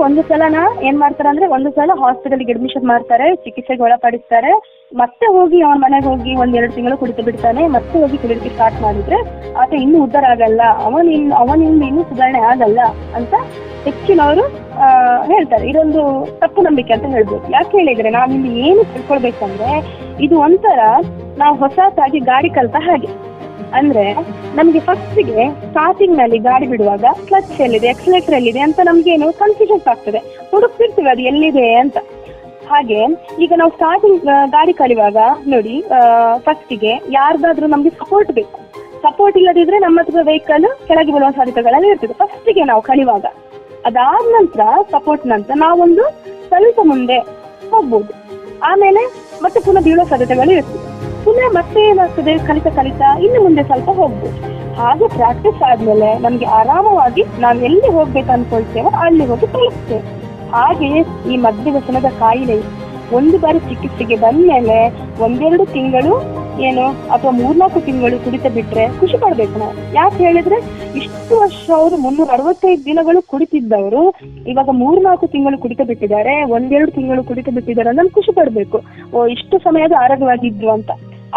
ಒಂದು ಸಲ ಹಾಸ್ಪಿಟಲ್ಗೆ ಅಡ್ಮಿಷನ್ ಮಾಡ್ತಾರೆ, ಚಿಕಿತ್ಸೆಗೆ ಒಳಪಡಿಸ್ತಾರೆ, ಮತ್ತೆ ಹೋಗಿ ಅವನ ಮನೆಗೆ ಹೋಗಿ 1-2 ತಿಂಗಳು ಕುಡಿತು ಬಿಡ್ತಾನೆ, ಮತ್ತೆ ಹೋಗಿ ಕುಡಿಯೋಕೆ ಸ್ಟಾರ್ಟ್ ಮಾಡಿದ್ರೆ ಆತ ಇನ್ನು ಉದ್ಧಾರ ಆಗಲ್ಲ, ಅವನಿಂದ ಇನ್ನೂ ಸುಧಾರಣೆ ಆಗಲ್ಲ ಅಂತ ಹೆಚ್ಚಿನವರು ಹೇಳ್ತಾರೆ. ಇದೊಂದು ತಪ್ಪು ನಂಬಿಕೆ ಅಂತ ಹೇಳ್ಬೋದು. ಯಾಕೆ ಹೇಳಿದ್ರೆ ನಾವಿಲ್ಲಿ ಏನು ತಿಳ್ಕೊಳ್ಬೇಕಂದ್ರೆ ಇದು ಒಂಥರ ನಾವು ಹೊಸತಾಗಿ ಗಾಡಿ ಕಲ್ತ ಹಾಗೆ. ಅಂದ್ರೆ ನಮ್ಗೆ ಫಸ್ಟ್ಗೆ ಸ್ಟಾರ್ಟಿಂಗ್ ನಲ್ಲಿ ಗಾಡಿ ಬಿಡುವಾಗ ಕ್ಲಚ್ ಎಲ್ಲಿದೆ, ಎಕ್ಸಲೇಟರ್ ಎಲ್ಲಿದೆ ಅಂತ ನಮ್ಗೇನು ಕನ್ಫ್ಯೂಷನ್ ಆಗ್ತದೆ, ಹುಡುಕ್ತಿರ್ತೀವಿ ಅದು ಎಲ್ಲಿದೆ ಅಂತ. ಹಾಗೆ ಈಗ ನಾವು ಸ್ಟಾರ್ಟಿಂಗ್ ಗಾಡಿ ಕಲಿಯುವಾಗ ನೋಡಿ, ಫಸ್ಟಿಗೆ ಯಾರ್ದಾದ್ರೂ ನಮ್ಗೆ ಸಪೋರ್ಟ್ ಬೇಕು. ಸಪೋರ್ಟ್ ಇಲ್ಲದಿದ್ರೆ ನಮ್ಮ ಹತ್ರ ವೆಹಿಕಲ್ ಕೆಳಗೆ ಬೀಳುವ ಸಾಧ್ಯತೆಗಳೆಲ್ಲ ಇರ್ತದೆ ಫಸ್ಟಿಗೆ ನಾವು ಕಲಿಯುವಾಗ. ಅದಾದ ನಂತರ ಸಪೋರ್ಟ್ ನಂತರ ನಾವೊಂದು ಸ್ವಲ್ಪ ಮುಂದೆ ಹೋಗ್ಬೋದು, ಆಮೇಲೆ ಮತ್ತೆ ಪುನಃ ಬೀಳೋ ಸಾಧ್ಯತೆಗಳು ಇರ್ತದೆ. ಪುನಃ ಮತ್ತೆ ಏನಾಗ್ತದೆ, ಕಲಿತಾ ಇನ್ನು ಮುಂದೆ ಸ್ವಲ್ಪ ಹೋಗ್ಬೋದು. ಹಾಗೆ ಪ್ರಾಕ್ಟೀಸ್ ಆದ್ಮೇಲೆ ನಮ್ಗೆ ಆರಾಮವಾಗಿ ನಾವು ಎಲ್ಲಿ ಹೋಗ್ಬೇಕು ಅನ್ಕೊಳ್ತೇವೋ ಅಲ್ಲಿ ಹೋಗಿ ತಲುಪ್ತೇವೆ. ಹಾಗೆಯೇ ಈ ಮದ್ಯವ್ಯಸನದ ಕಾಯಿಲೆ ಒಂದು ಬಾರಿ ಚಿಕಿತ್ಸೆಗೆ ಬಂದ್ಮೇಲೆ 1-2 ತಿಂಗಳು ಅಥವಾ 3-4 ತಿಂಗಳು ಕುಡಿತ ಬಿಟ್ರೆ ಖುಷಿ ಪಡ್ಬೇಕು ನಾವು. ಯಾಕೆ ಹೇಳಿದ್ರೆ ಇಷ್ಟು ವರ್ಷ ಅವರು 365 ದಿನಗಳು ಕುಡಿತಿದ್ದವರು ಇವಾಗ 3-4 ತಿಂಗಳು ಕುಡಿತ ಬಿಟ್ಟಿದ್ದಾರೆ, 1-2 ತಿಂಗಳು ಕುಡಿತ ಬಿಟ್ಟಿದ್ದಾರೆ ಅಂದ್ರೆ ಖುಷಿ ಪಡ್ಬೇಕು. ಇಷ್ಟು ಸಮಯದ ಆರೋಗ್ಯವಾಗಿದ್ರು ಅಂತ.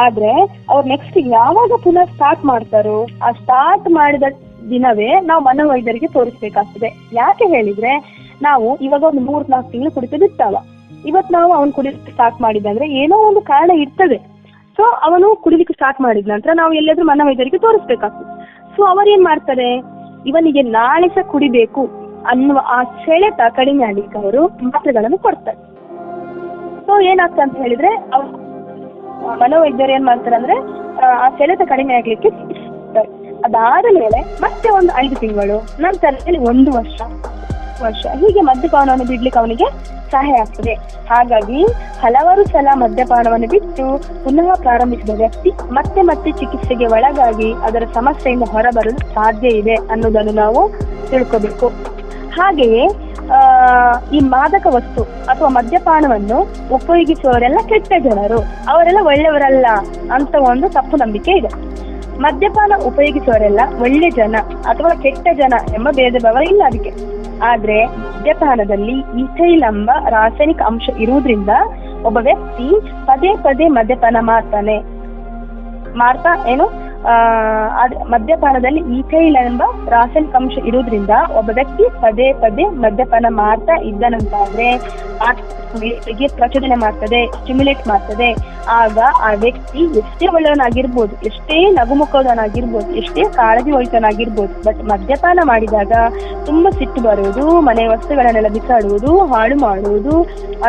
ಆದ್ರೆ ಅವ್ರು ನೆಕ್ಸ್ಟ್ ಯಾವಾಗ ಪುನಃ ಸ್ಟಾರ್ಟ್ ಮಾಡ್ತಾರೋ ಆ ಸ್ಟಾರ್ಟ್ ಮಾಡಿದ ದಿನವೇ ನಾವು ಮನೋವೈದ್ಯರಿಗೆ ತೋರಿಸ್ಬೇಕಾಗ್ತದೆ. ಯಾಕೆ ಹೇಳಿದ್ರೆ ನಾವು ಇವಾಗ ಒಂದು 3-4 ತಿಂಗಳು ಕುಡಿತ ಬಿಟ್ಟಾವ, ಇವತ್ತು ನಾವು ಅವನು ಕುಡಿಲಿಕ್ಕೆ ಸ್ಟಾರ್ಟ್ ಮಾಡಿದಂದ್ರೆ ಏನೋ ಒಂದು ಕಾರಣ ಇರ್ತದೆ. ಸೊ ಅವನು ಕುಡಿಲಿಕ್ಕೆ ಸ್ಟಾರ್ಟ್ ಮಾಡಿದ ನಂತರ ನಾವು ಎಲ್ಲಾದ್ರೂ ಮನವೈದ್ಯರಿಗೆ ತೋರಿಸ್ಬೇಕಾಗ್ತದೆ. ಸೊ ಅವರೇನ್ ಮಾಡ್ತಾರೆ, ಇವನಿಗೆ ನಾಳೆ ಸಹ ಕುಡಿಬೇಕು ಅನ್ನುವ ಆ ಸೆಳೆತ ಕಡಿಮೆ ಆಗ್ಲಿಕ್ಕೆ ಅವರು ಮಾತ್ರೆಗಳನ್ನು ಕೊಡ್ತಾರೆ. ಸೊ ಏನಾಗ್ತದೆ ಅಂತ ಹೇಳಿದ್ರೆ ಮನೋವೈದ್ಯರು ಏನ್ ಮಾಡ್ತಾರೆ ಅಂದ್ರೆ ಆ ಸೆಳೆತ ಕಡಿಮೆ ಆಗ್ಲಿಕ್ಕೆ ಅದಾದ ಮೇಲೆ ಮತ್ತೆ ಒಂದು 5 ತಿಂಗಳು, ನಂತರ 1 ವರ್ಷ ಹೀಗೆ ಮದ್ಯಪಾನವನ್ನು ಬಿಡ್ಲಿಕ್ಕೆ ಅವನಿಗೆ ಸಹಾಯ ಆಗ್ತದೆ. ಹಾಗಾಗಿ ಹಲವಾರು ಸಲ ಮದ್ಯಪಾನವನ್ನು ಬಿಟ್ಟು ಪುನಃ ಪ್ರಾರಂಭಿಸಿದ ವ್ಯಕ್ತಿ ಮತ್ತೆ ಮತ್ತೆ ಚಿಕಿತ್ಸೆಗೆ ಒಳಗಾಗಿ ಅದರ ಸಮಸ್ಯೆಯಿಂದ ಹೊರಬರಲು ಸಾಧ್ಯ ಇದೆ ಅನ್ನೋದನ್ನು ನಾವು ತಿಳ್ಕೋಬೇಕು. ಹಾಗೆಯೇ ಈ ಮಾದಕ ವಸ್ತು ಅಥವಾ ಮದ್ಯಪಾನವನ್ನು ಉಪಯೋಗಿಸುವವರೆಲ್ಲ ಕೆಟ್ಟ ಜನರು, ಅವರೆಲ್ಲ ಒಳ್ಳೆಯವರಲ್ಲ ಅಂತ ಒಂದು ತಪ್ಪು ನಂಬಿಕೆ ಇದೆ. ಮದ್ಯಪಾನ ಉಪಯೋಗಿಸುವವರೆಲ್ಲ ಒಳ್ಳೆ ಜನ ಅಥವಾ ಕೆಟ್ಟ ಜನ ಎಂಬ ಭೇದ ಭಾವ ಇಲ್ಲ ಅದಕ್ಕೆ. ಆದ್ರೆ ಮದ್ಯಪಾನದಲ್ಲಿ ಈಥೈಲ್ ಎಂಬ ರಾಸಾಯನಿಕ ಅಂಶ ಇರುವುದರಿಂದ ಒಬ್ಬ ವ್ಯಕ್ತಿ ಪದೇ ಪದೇ ಮದ್ಯಪಾನ ಮದ್ಯಪಾನದಲ್ಲಿ ಈಥೈಲ್ ಎಂಬ ರಾಸಾಯನಿಕ ಅಂಶ ಇರುವುದರಿಂದ ಒಬ್ಬ ವ್ಯಕ್ತಿ ಪದೇ ಪದೇ ಮದ್ಯಪಾನ ಮಾಡ್ತಾ ಇದ್ದನಂತಾದ್ರೆ ಪ್ರಚೋದನೆ ಮಾಡ್ತದೆ, ಸ್ಟಿಮ್ಯುಲೇಟ್ ಮಾಡ್ತದೆ. ಆಗ ಆ ವ್ಯಕ್ತಿ ಎಷ್ಟೇ ಒಳ್ಳೆಯವನಾಗಿರ್ಬೋದು, ಎಷ್ಟೇ ನಗುಮುಖದವನಾಗಿರ್ಬೋದು, ಎಷ್ಟೇ ಕಾಳಜಿ ವಹಿಸೋನಾಗಿರ್ಬೋದು, ಬಟ್ ಮದ್ಯಪಾನ ಮಾಡಿದಾಗ ತುಂಬಾ ಸಿಟ್ಟು ಬರುವುದು, ಮನೆ ವಸ್ತುಗಳನ್ನೆಲ್ಲ ಬಿಸಾಡುವುದು, ಹಾಳು ಮಾಡುವುದು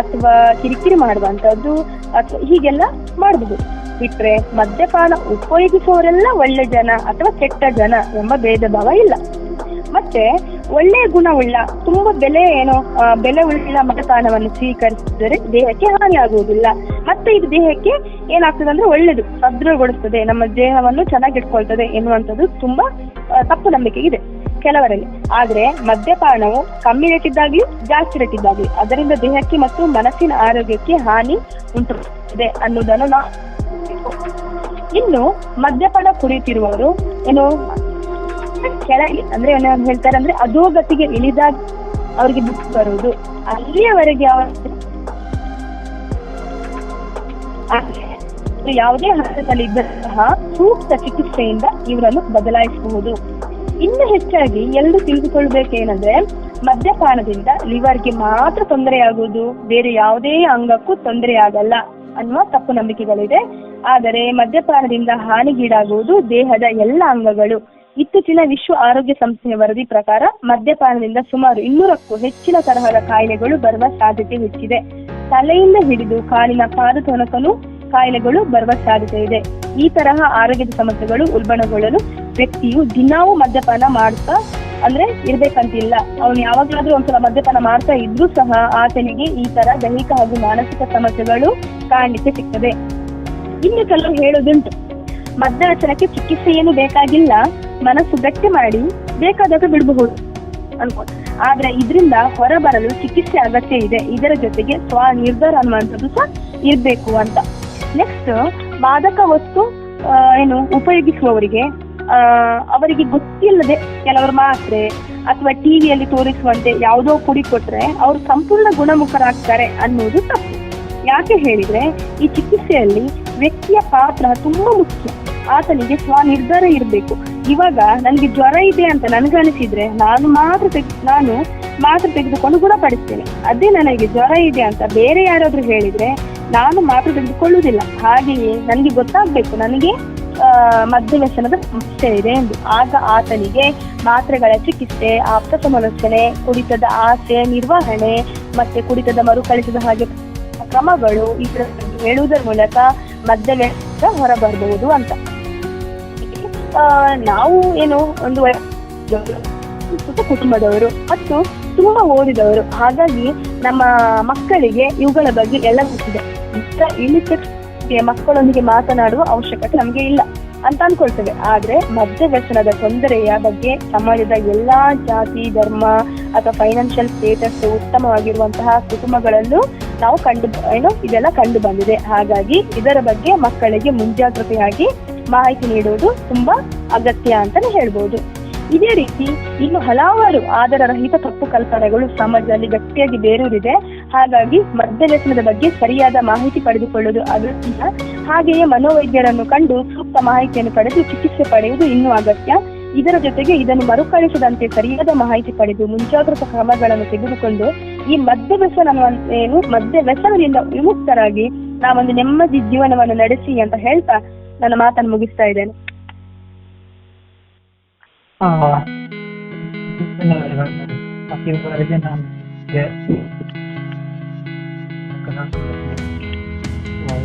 ಅಥವಾ ಕಿರಿಕಿರಿ ಮಾಡುವಂತದ್ದು ಅಥವಾ ಹೀಗೆಲ್ಲ ಮಾಡಬಹುದು. ಬಿಟ್ರೆ ಮದ್ಯಪಾನ ಉಪಯೋಗಿಸುವವರೆಲ್ಲ ಒಳ್ಳೆ ಜನ ಅಥವಾ ಕೆಟ್ಟ ಜನ ಎಂಬ ಭೇದ ಭಾವ ಇಲ್ಲ. ಮತ್ತೆ ಒಳ್ಳೆಯ ಗುಣವುಳ್ಳ ತುಂಬಾ ಬೆಲೆ ಉಳ್ಳ ಮದ್ಯಪಾನವನ್ನು ಸ್ವೀಕರಿಸಿದರೆ ದೇಹಕ್ಕೆ ಹಾನಿ ಆಗುವುದಿಲ್ಲ. ಮತ್ತೆ ಇದು ದೇಹಕ್ಕೆ ಏನಾಗ್ತದೆ ಅಂದ್ರೆ ಒಳ್ಳೇದು, ಸದೃಢಗೊಳಿಸ್ತದೆ, ನಮ್ಮ ದೇಹವನ್ನು ಚೆನ್ನಾಗಿಟ್ಕೊಳ್ತದೆ ಎನ್ನುವಂಥದ್ದು ತುಂಬಾ ತಪ್ಪು ನಂಬಿಕೆ ಇದೆ ಕೆಲವರಲ್ಲಿ. ಆದ್ರೆ ಮದ್ಯಪಾನವು ಕಮ್ಮಿ ರೇಟ್ ಇದ್ದಾಗ್ಲಿ ಜಾಸ್ತಿ ರೇಟ್ ಇದ್ದಾಗ್ಲಿ ಅದರಿಂದ ದೇಹಕ್ಕೆ ಮತ್ತು ಮನಸ್ಸಿನ ಆರೋಗ್ಯಕ್ಕೆ ಹಾನಿ ಉಂಟುತ್ತದೆ ಅನ್ನೋದನ್ನು ನಾವು. ಇನ್ನು ಮದ್ಯಪಾನ ಕುಡಿಯುತ್ತಿರುವವರು ಕೆಳಗೆ ಅಂದ್ರೆ ಹೇಳ್ತಾರೆ ಅಂದ್ರೆ ಅಧೋಗತಿಗೆ ಇಳಿದಾಗ ಅವರಿಗೆ ಬಿಟ್ಟು ಬರುವುದು, ಅಲ್ಲಿಯವರೆಗೆ ಯಾವುದೇ ಹಂತದಲ್ಲಿ ಇದ್ದರೂ ಸಹ ಸೂಕ್ತ ಚಿಕಿತ್ಸೆಯಿಂದ ಇವರನ್ನು ಬದಲಾಯಿಸಬಹುದು. ಇನ್ನು ಹೆಚ್ಚಾಗಿ ಎಲ್ಲರೂ ತಿಳಿದುಕೊಳ್ಬೇಕೇನಂದ್ರೆ ಮದ್ಯಪಾನದಿಂದ ಲಿವರ್ಗೆ ಮಾತ್ರ ತೊಂದರೆಯಾಗುವುದು, ಬೇರೆ ಯಾವುದೇ ಅಂಗಕ್ಕೂ ತೊಂದರೆ ಆಗಲ್ಲ ಅನ್ನುವ ತಪ್ಪು ನಂಬಿಕೆಗಳಿದೆ. ಆದರೆ ಮದ್ಯಪಾನದಿಂದ ಹಾನಿಗೀಡಾಗುವುದು ದೇಹದ ಎಲ್ಲ ಅಂಗಗಳು. ಇತ್ತೀಚಿನ ವಿಶ್ವ ಆರೋಗ್ಯ ಸಂಸ್ಥೆಯ ವರದಿ ಪ್ರಕಾರ ಮದ್ಯಪಾನದಿಂದ ಸುಮಾರು 200ಕ್ಕೂ ಹೆಚ್ಚಿನ ತರಹದ ಕಾಯಿಲೆಗಳು ಬರುವ ಸಾಧ್ಯತೆ ಹೆಚ್ಚಿದೆ. ತಲೆಯಿಂದ ಹಿಡಿದು ಕಾಲಿನ ಪಾದ ತನಕನೂ ಕಾಯಿಲೆಗಳು ಬರುವ ಸಾಧ್ಯತೆ ಇದೆ. ಈ ತರಹ ಆರೋಗ್ಯದ ಸಮಸ್ಯೆಗಳು ಉಲ್ಬಣಗೊಳ್ಳಲು ವ್ಯಕ್ತಿಯು ದಿನಾವೂ ಮದ್ಯಪಾನ ಮಾಡ್ತಾ ಅಂದ್ರೆ ಇರ್ಬೇಕಂತಿಲ್ಲ. ಅವನು ಯಾವಾಗ್ಲಾದ್ರೂ ಒಂದ್ಸಲ ಮದ್ಯಪಾನ ಮಾಡ್ತಾ ಇದ್ರೂ ಸಹ ಆತನಿಗೆ ಈ ತರ ದೈಹಿಕ ಹಾಗೂ ಮಾನಸಿಕ ಸಮಸ್ಯೆಗಳು ಕಾಣಲಿಕ್ಕೆ ಸಿಗ್ತದೆ. ಇನ್ನು ಕೆಲವರು ಹೇಳೋದುಂಟು, ಮದ್ಯವ್ಯಸನಕ್ಕೆ ಚಿಕಿತ್ಸೆ ಏನು ಬೇಕಾಗಿಲ್ಲ, ಮನಸ್ಸು ಗಟ್ಟಿ ಮಾಡಿ ಬೇಕಾದಾಗ ಬಿಡಬಹುದು ಅನ್ಕೊಂಡು. ಆದ್ರೆ ಇದರಿಂದ ಹೊರಬರಲು ಚಿಕಿತ್ಸೆ ಅಗತ್ಯ ಇದೆ. ಇದರ ಜೊತೆಗೆ ನಿರ್ಧಾರ ಅನ್ನುವಂಥದ್ದು ಸಹ ಇರ್ಬೇಕು ಅಂತ. ನೆಕ್ಸ್ಟ್, ಮಾದಕ ವಸ್ತು ಉಪಯೋಗಿಸುವವರಿಗೆ ಅವರಿಗೆ ಗೊತ್ತಿಲ್ಲದೆ ಕೆಲವರು ಮಾತ್ರೆ ಅಥವಾ ಟಿವಿಯಲ್ಲಿ ತೋರಿಸುವಂತೆ ಯಾವುದೋ ಕುಡಿ ಕೊಟ್ರೆ ಅವರು ಸಂಪೂರ್ಣ ಗುಣಮುಖರಾಗ್ತಾರೆ ಅನ್ನೋದು ತಪ್ಪು. ಯಾಕೆ ಹೇಳಿದ್ರೆ ಈ ಚಿಕಿತ್ಸೆಯಲ್ಲಿ ವ್ಯಕ್ತಿಯ ಪಾತ್ರ ತುಂಬಾ ಮುಖ್ಯ. ಆತನಿಗೆ ನಿರ್ಧಾರ ಇರಬೇಕು. ಇವಾಗ ನನ್ಗೆ ಜ್ವರ ಇದೆ ಅಂತ ನನ್ಗನಿಸಿದ್ರೆ ನಾನು ಮಾತ್ರ ತೆಗೆದುಕೊಂಡು ಗುಣಪಡಿಸ್ತೇನೆ. ಅದೇ ನನಗೆ ಜ್ವರ ಇದೆ ಅಂತ ಬೇರೆ ಯಾರಾದ್ರೂ ಹೇಳಿದ್ರೆ ನಾನು ಮಾತ್ರ ತೆಗೆದುಕೊಳ್ಳುವುದಿಲ್ಲ. ಹಾಗೆಯೇ ನನಗೆ ಗೊತ್ತಾಗ್ಬೇಕು ನನಗೆ ಮದ್ಯವ್ಯಸನದ ಸಮಸ್ಯೆ ಇದೆ ಎಂದು. ಆಗ ಆತನಿಗೆ ಮಾತ್ರೆಗಳ ಚಿಕಿತ್ಸೆ, ಆಪ್ತ ಸಮಾಲೋಚನೆ, ಕುಡಿತದ ಆಸೆ ನಿರ್ವಹಣೆ ಮತ್ತೆ ಕುಡಿತದ ಮರುಕಳಿಸಿದ ಹಾಗೆ ಕ್ರಮಗಳು ಹೇಳುವುದರ ಮೂಲಕ ಮದ್ಯವ್ಯಸನ ಹೊರಬರಬಹುದು ಅಂತ. ನಾವು ಒಂದು ಕುಟುಂಬದವರು ಮತ್ತು ತುಂಬಾ ಓದಿದವರು, ಹಾಗಾಗಿ ನಮ್ಮ ಮಕ್ಕಳಿಗೆ ಇವುಗಳ ಬಗ್ಗೆ ಎಲ್ಲ ಗೊತ್ತಿದೆ. ಮಕ್ಕಳೊಂದಿಗೆ ಮಾತನಾಡುವ ಅವಶ್ಯಕತೆ ನಮಗೆ ಇಲ್ಲ ಅಂತ ಅನ್ಕೊಳ್ತೇವೆ. ಆದ್ರೆ ಮದ್ಯವ್ಯಸನದ ತೊಂದರೆಯ ಬಗ್ಗೆ ಸಮಾಜದ ಎಲ್ಲಾ ಜಾತಿ, ಧರ್ಮ ಅಥವಾ ಫೈನಾನ್ಷಿಯಲ್ ಸ್ಟೇಟಸ್ ಉತ್ತಮವಾಗಿರುವಂತಹ ಕುಟುಂಬಗಳಲ್ಲೂ ನಾವು ಇದೆಲ್ಲ ಕಂಡು ಬಂದಿದೆ. ಹಾಗಾಗಿ ಇದರ ಬಗ್ಗೆ ಮಕ್ಕಳಿಗೆ ಮುಂಜಾಗ್ರತೆಯಾಗಿ ಮಾಹಿತಿ ನೀಡುವುದು ತುಂಬಾ ಅಗತ್ಯ ಅಂತಾನೆ ಹೇಳ್ಬೋದು. ಇದೇ ರೀತಿ ಇನ್ನು ಹಲವಾರು ಆಧಾರರಹಿತ ತಪ್ಪು ಕಲ್ಪನೆಗಳು ಸಮಾಜದಲ್ಲಿ ಗಟ್ಟಿಯಾಗಿ ಬೇರೂರಿದೆ. ಹಾಗಾಗಿ ಮದ್ಯವ್ಯಸನದ ಬಗ್ಗೆ ಸರಿಯಾದ ಮಾಹಿತಿ ಪಡೆದುಕೊಳ್ಳುವುದು ಅಗತ್ಯ. ಹಾಗೆಯೇ ಮನೋವೈದ್ಯರನ್ನು ಕಂಡು ಸೂಕ್ತ ಮಾಹಿತಿಯನ್ನು ಪಡೆದು ಚಿಕಿತ್ಸೆ ಪಡೆಯುವುದು ಇನ್ನೂ ಅಗತ್ಯ. ಇದರ ಜೊತೆಗೆ ಇದನ್ನು ಮರುಕಳಿಸದಂತೆ ಸರಿಯಾದ ಮಾಹಿತಿ ಪಡೆದು ಮುಂಜಾಗ್ರತಾ ಕ್ರಮಗಳನ್ನು ತೆಗೆದುಕೊಂಡು ಈ ಮದ್ಯ ವ್ಯಸನದಿಂದ ವಿಮುಕ್ತರಾಗಿ ನಾವೊಂದು ನೆಮ್ಮದಿ ಜೀವನವನ್ನು ನಡೆಸಿ ಅಂತ ಹೇಳ್ತಾ ನನ್ನ ಮಾತನ್ನು ಮುಗಿಸ್ತಾ ಇದ್ದೇನೆ.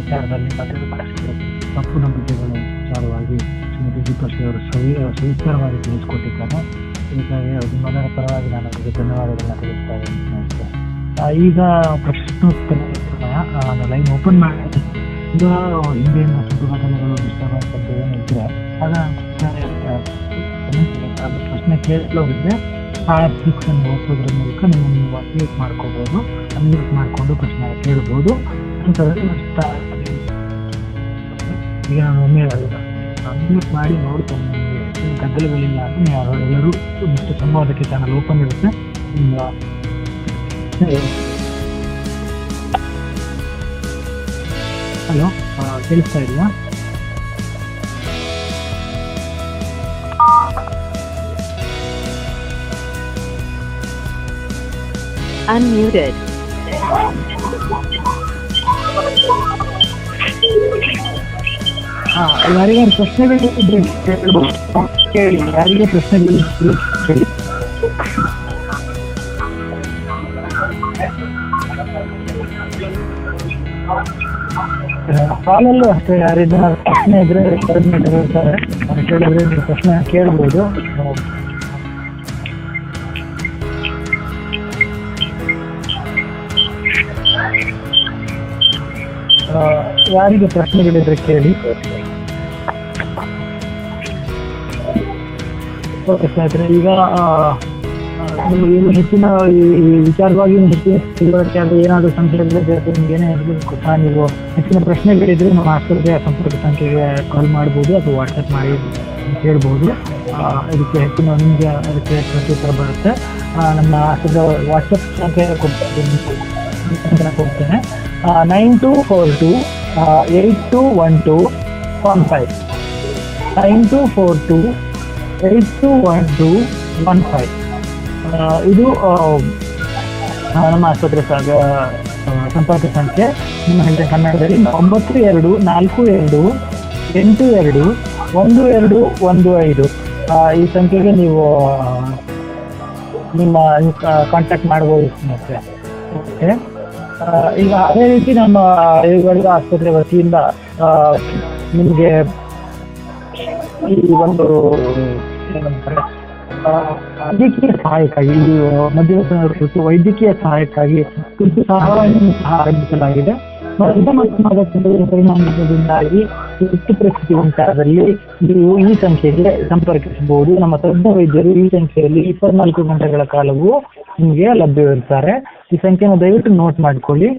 ವಿಚಾರದಲ್ಲಿ ತಪ್ಪು ನಂಬಿಕೆಗಳು ವಿಚಾರವಾಗಿ ಶ್ರೀಮತಿ ದೀಪಶ್ರೀ ಅವರು ಸವಿಸ್ತಾರವಾಗಿ ತಿಳಿಸಿಕೊಟ್ಟಿದ್ದಾರೆ. ಹೀಗಾಗಿ ನಿಮ್ಮೆಲ್ಲರ ಪರವಾಗಿ ನಾನು ಅವರಿಗೆ ಧನ್ಯವಾದಗಳನ್ನ ತಿಳಿಸ್ತಾ ಇದ್ದೇನೆ. ಈಗ ಪ್ರಶ್ನೋತ್ತರ ಸಮಯ. ನಾನು ಲೈನ್ ಓಪನ್ ಮಾಡಿ ಈಗ ಇಂಡಿಯನ್ ಸುದ್ದಿಘಟನೆಗಳು ಡಿಸ್ಟರ್ಬೆನ್ಸ್ ಅಂತ ಏನಿದ್ರೆ ಆಗ ಪ್ರಶ್ನೆ ಕೇಳೋದಿದ್ರೆ ಆ ಅನ್ನು ಓದೋದ್ರ ಮೂಲಕ ನೀವು ಅನ್ಮ್ಯೂಟ್ ಮಾಡ್ಕೋಬೋದು. ಅನ್ಮ್ಯೂಟ್ ಮಾಡಿಕೊಂಡು ಪ್ರಶ್ನೆ ಕೇಳ್ಬೋದು. ನಂತರದಲ್ಲಿ ಈಗ ನಾನು ಒಮ್ಮೆ ಅನ್ಮ್ಯೂಟ್ ಮಾಡಿ ನೋಡ್ತೇನೆ. ನಿಮಗೆ ಗದ್ದಲಗಳಿಲ್ಲ ಅಂದರೆ ನೀವು ಎಲ್ಲರೂ ಇಷ್ಟು ಸಂವಾದಕ್ಕೆ ಚಾನಲ್ ಓಪನ್ ಇರುತ್ತೆ. ಹಲೋ, ಕೇಳಿಸ್ತಾ ಇದೆಯಾ? Unmuted. ಯಾರಿಗಾರು ಪ್ರಶ್ನೆಗಳಿದ್ರೆ ಕೇಳಿ. ಯಾರಿಗೆ ಪ್ರಶ್ನೆಗಳಿದ್ರು ಕೇಳಿ. ಹಾಲಲ್ಲೂ ಅಷ್ಟೇ ಯಾರಿದ್ದ ಪ್ರಶ್ನೆ ಇದ್ರೆ ಕೋಆರ್ಡಿನೇಟರ್ ಇರ್ತಾರೆ, ಅವ್ರು ಕೇಳಿದ್ರೆ ನೀವು ಪ್ರಶ್ನೆ ಕೇಳ್ಬೋದು. ಯಾರಿಗೆ ಪ್ರಶ್ನೆಗಳಿದ್ರೆ ಕೇಳಿ. ಓಕೆ ಸ್ನೇಹಿತರೆ, ಈಗ ನಿಮಗೆ ಏನು ಹೆಚ್ಚಿನ ಈ ವಿಚಾರವಾಗಿ ಹೆಚ್ಚಿನ ತಿಳುವಳಿಕೆ ಆದರೆ ಏನಾದರೂ ಸಂಶಯಗಳಿದ್ರೆ ನಿಮ್ಗೆ ಏನೇ ಇರಬೇಕು ಸಹ ನೀವು ಹೆಚ್ಚಿನ ಪ್ರಶ್ನೆಗಳಿದ್ರೆ ನಮ್ಮ ಆಸ್ಪತ್ರೆಯ ಸಂಪರ್ಕ ಸಂಖ್ಯೆಗೆ ಕಾಲ್ ಮಾಡ್ಬೋದು ಅಥವಾ ವಾಟ್ಸಪ್ ಮಾಡಿ ಕೇಳ್ಬೋದು. ಇದಕ್ಕೆ ಹೆಚ್ಚಿನ ನಿಮಗೆ ಅದಕ್ಕೆ ಪ್ರತ್ಯುತ್ತರ ಬರುತ್ತೆ. ನಮ್ಮ ಆಸ್ಪತ್ರೆ ವಾಟ್ಸಪ್ ಸಂಖ್ಯೆ ಕೊಡ್ತೇನೆ 9242821215 9242821215. ಇದು ನಮ್ಮ ಆಸ್ಪತ್ರೆ ಸಂಪರ್ಕ ಸಂಖ್ಯೆ. ನಿಮ್ಮ ಹೆಲ್ತ್ ಕನ್ನಡದಲ್ಲಿ 9242821215 ಈ ಸಂಖ್ಯೆಗೆ ನೀವು ನಿಮ್ಮ ಕಾಂಟ್ಯಾಕ್ಟ್ ಮಾಡ್ಬೋದು ಸ್ನೇಹಿತರೆ. ಓಕೆ, ಈಗ ಅದೇ ರೀತಿ ನಮ್ಮ ಆಯುರ್ವೇದ ಆಸ್ಪತ್ರೆ ವತಿಯಿಂದ ನಿಮಗೆ ಈ ಒಂದು ವೈದ್ಯಕೀಯ ಸಹಾಯಕ್ಕಾಗಿ ಇದು ಮಧ್ಯವರ್ತಿ ಕುರಿತು ವೈದ್ಯಕೀಯ ಸಹಾಯಕ್ಕಾಗಿ ತುರ್ತು ಸಹಾಯವನ್ನು ಸಹ ಆರಂಭಿಸಲಾಗಿದೆ. ಪರಿಣಾಮದಿಂದಾಗಿ ತುರ್ತು ಪರಿಸ್ಥಿತಿ ಉಂಟಾದಲ್ಲಿ ನೀವು ಈ ಸಂಖ್ಯೆಗೆ ಸಂಪರ್ಕಿಸಬಹುದು. ನಮ್ಮ ತಜ್ಞ ವೈದ್ಯರು ಈ ಸಂಖ್ಯೆಯಲ್ಲಿ 24 ಗಂಟೆಗಳ ಕಾಲವೂ ನಿಮಗೆ ಲಭ್ಯವಿರ್ತಾರೆ. ಈ ಸಂಖ್ಯೆಯನ್ನು ದಯವಿಟ್ಟು ನೋಟ್ ಮಾಡಿಕೊಳ್ಳಿ.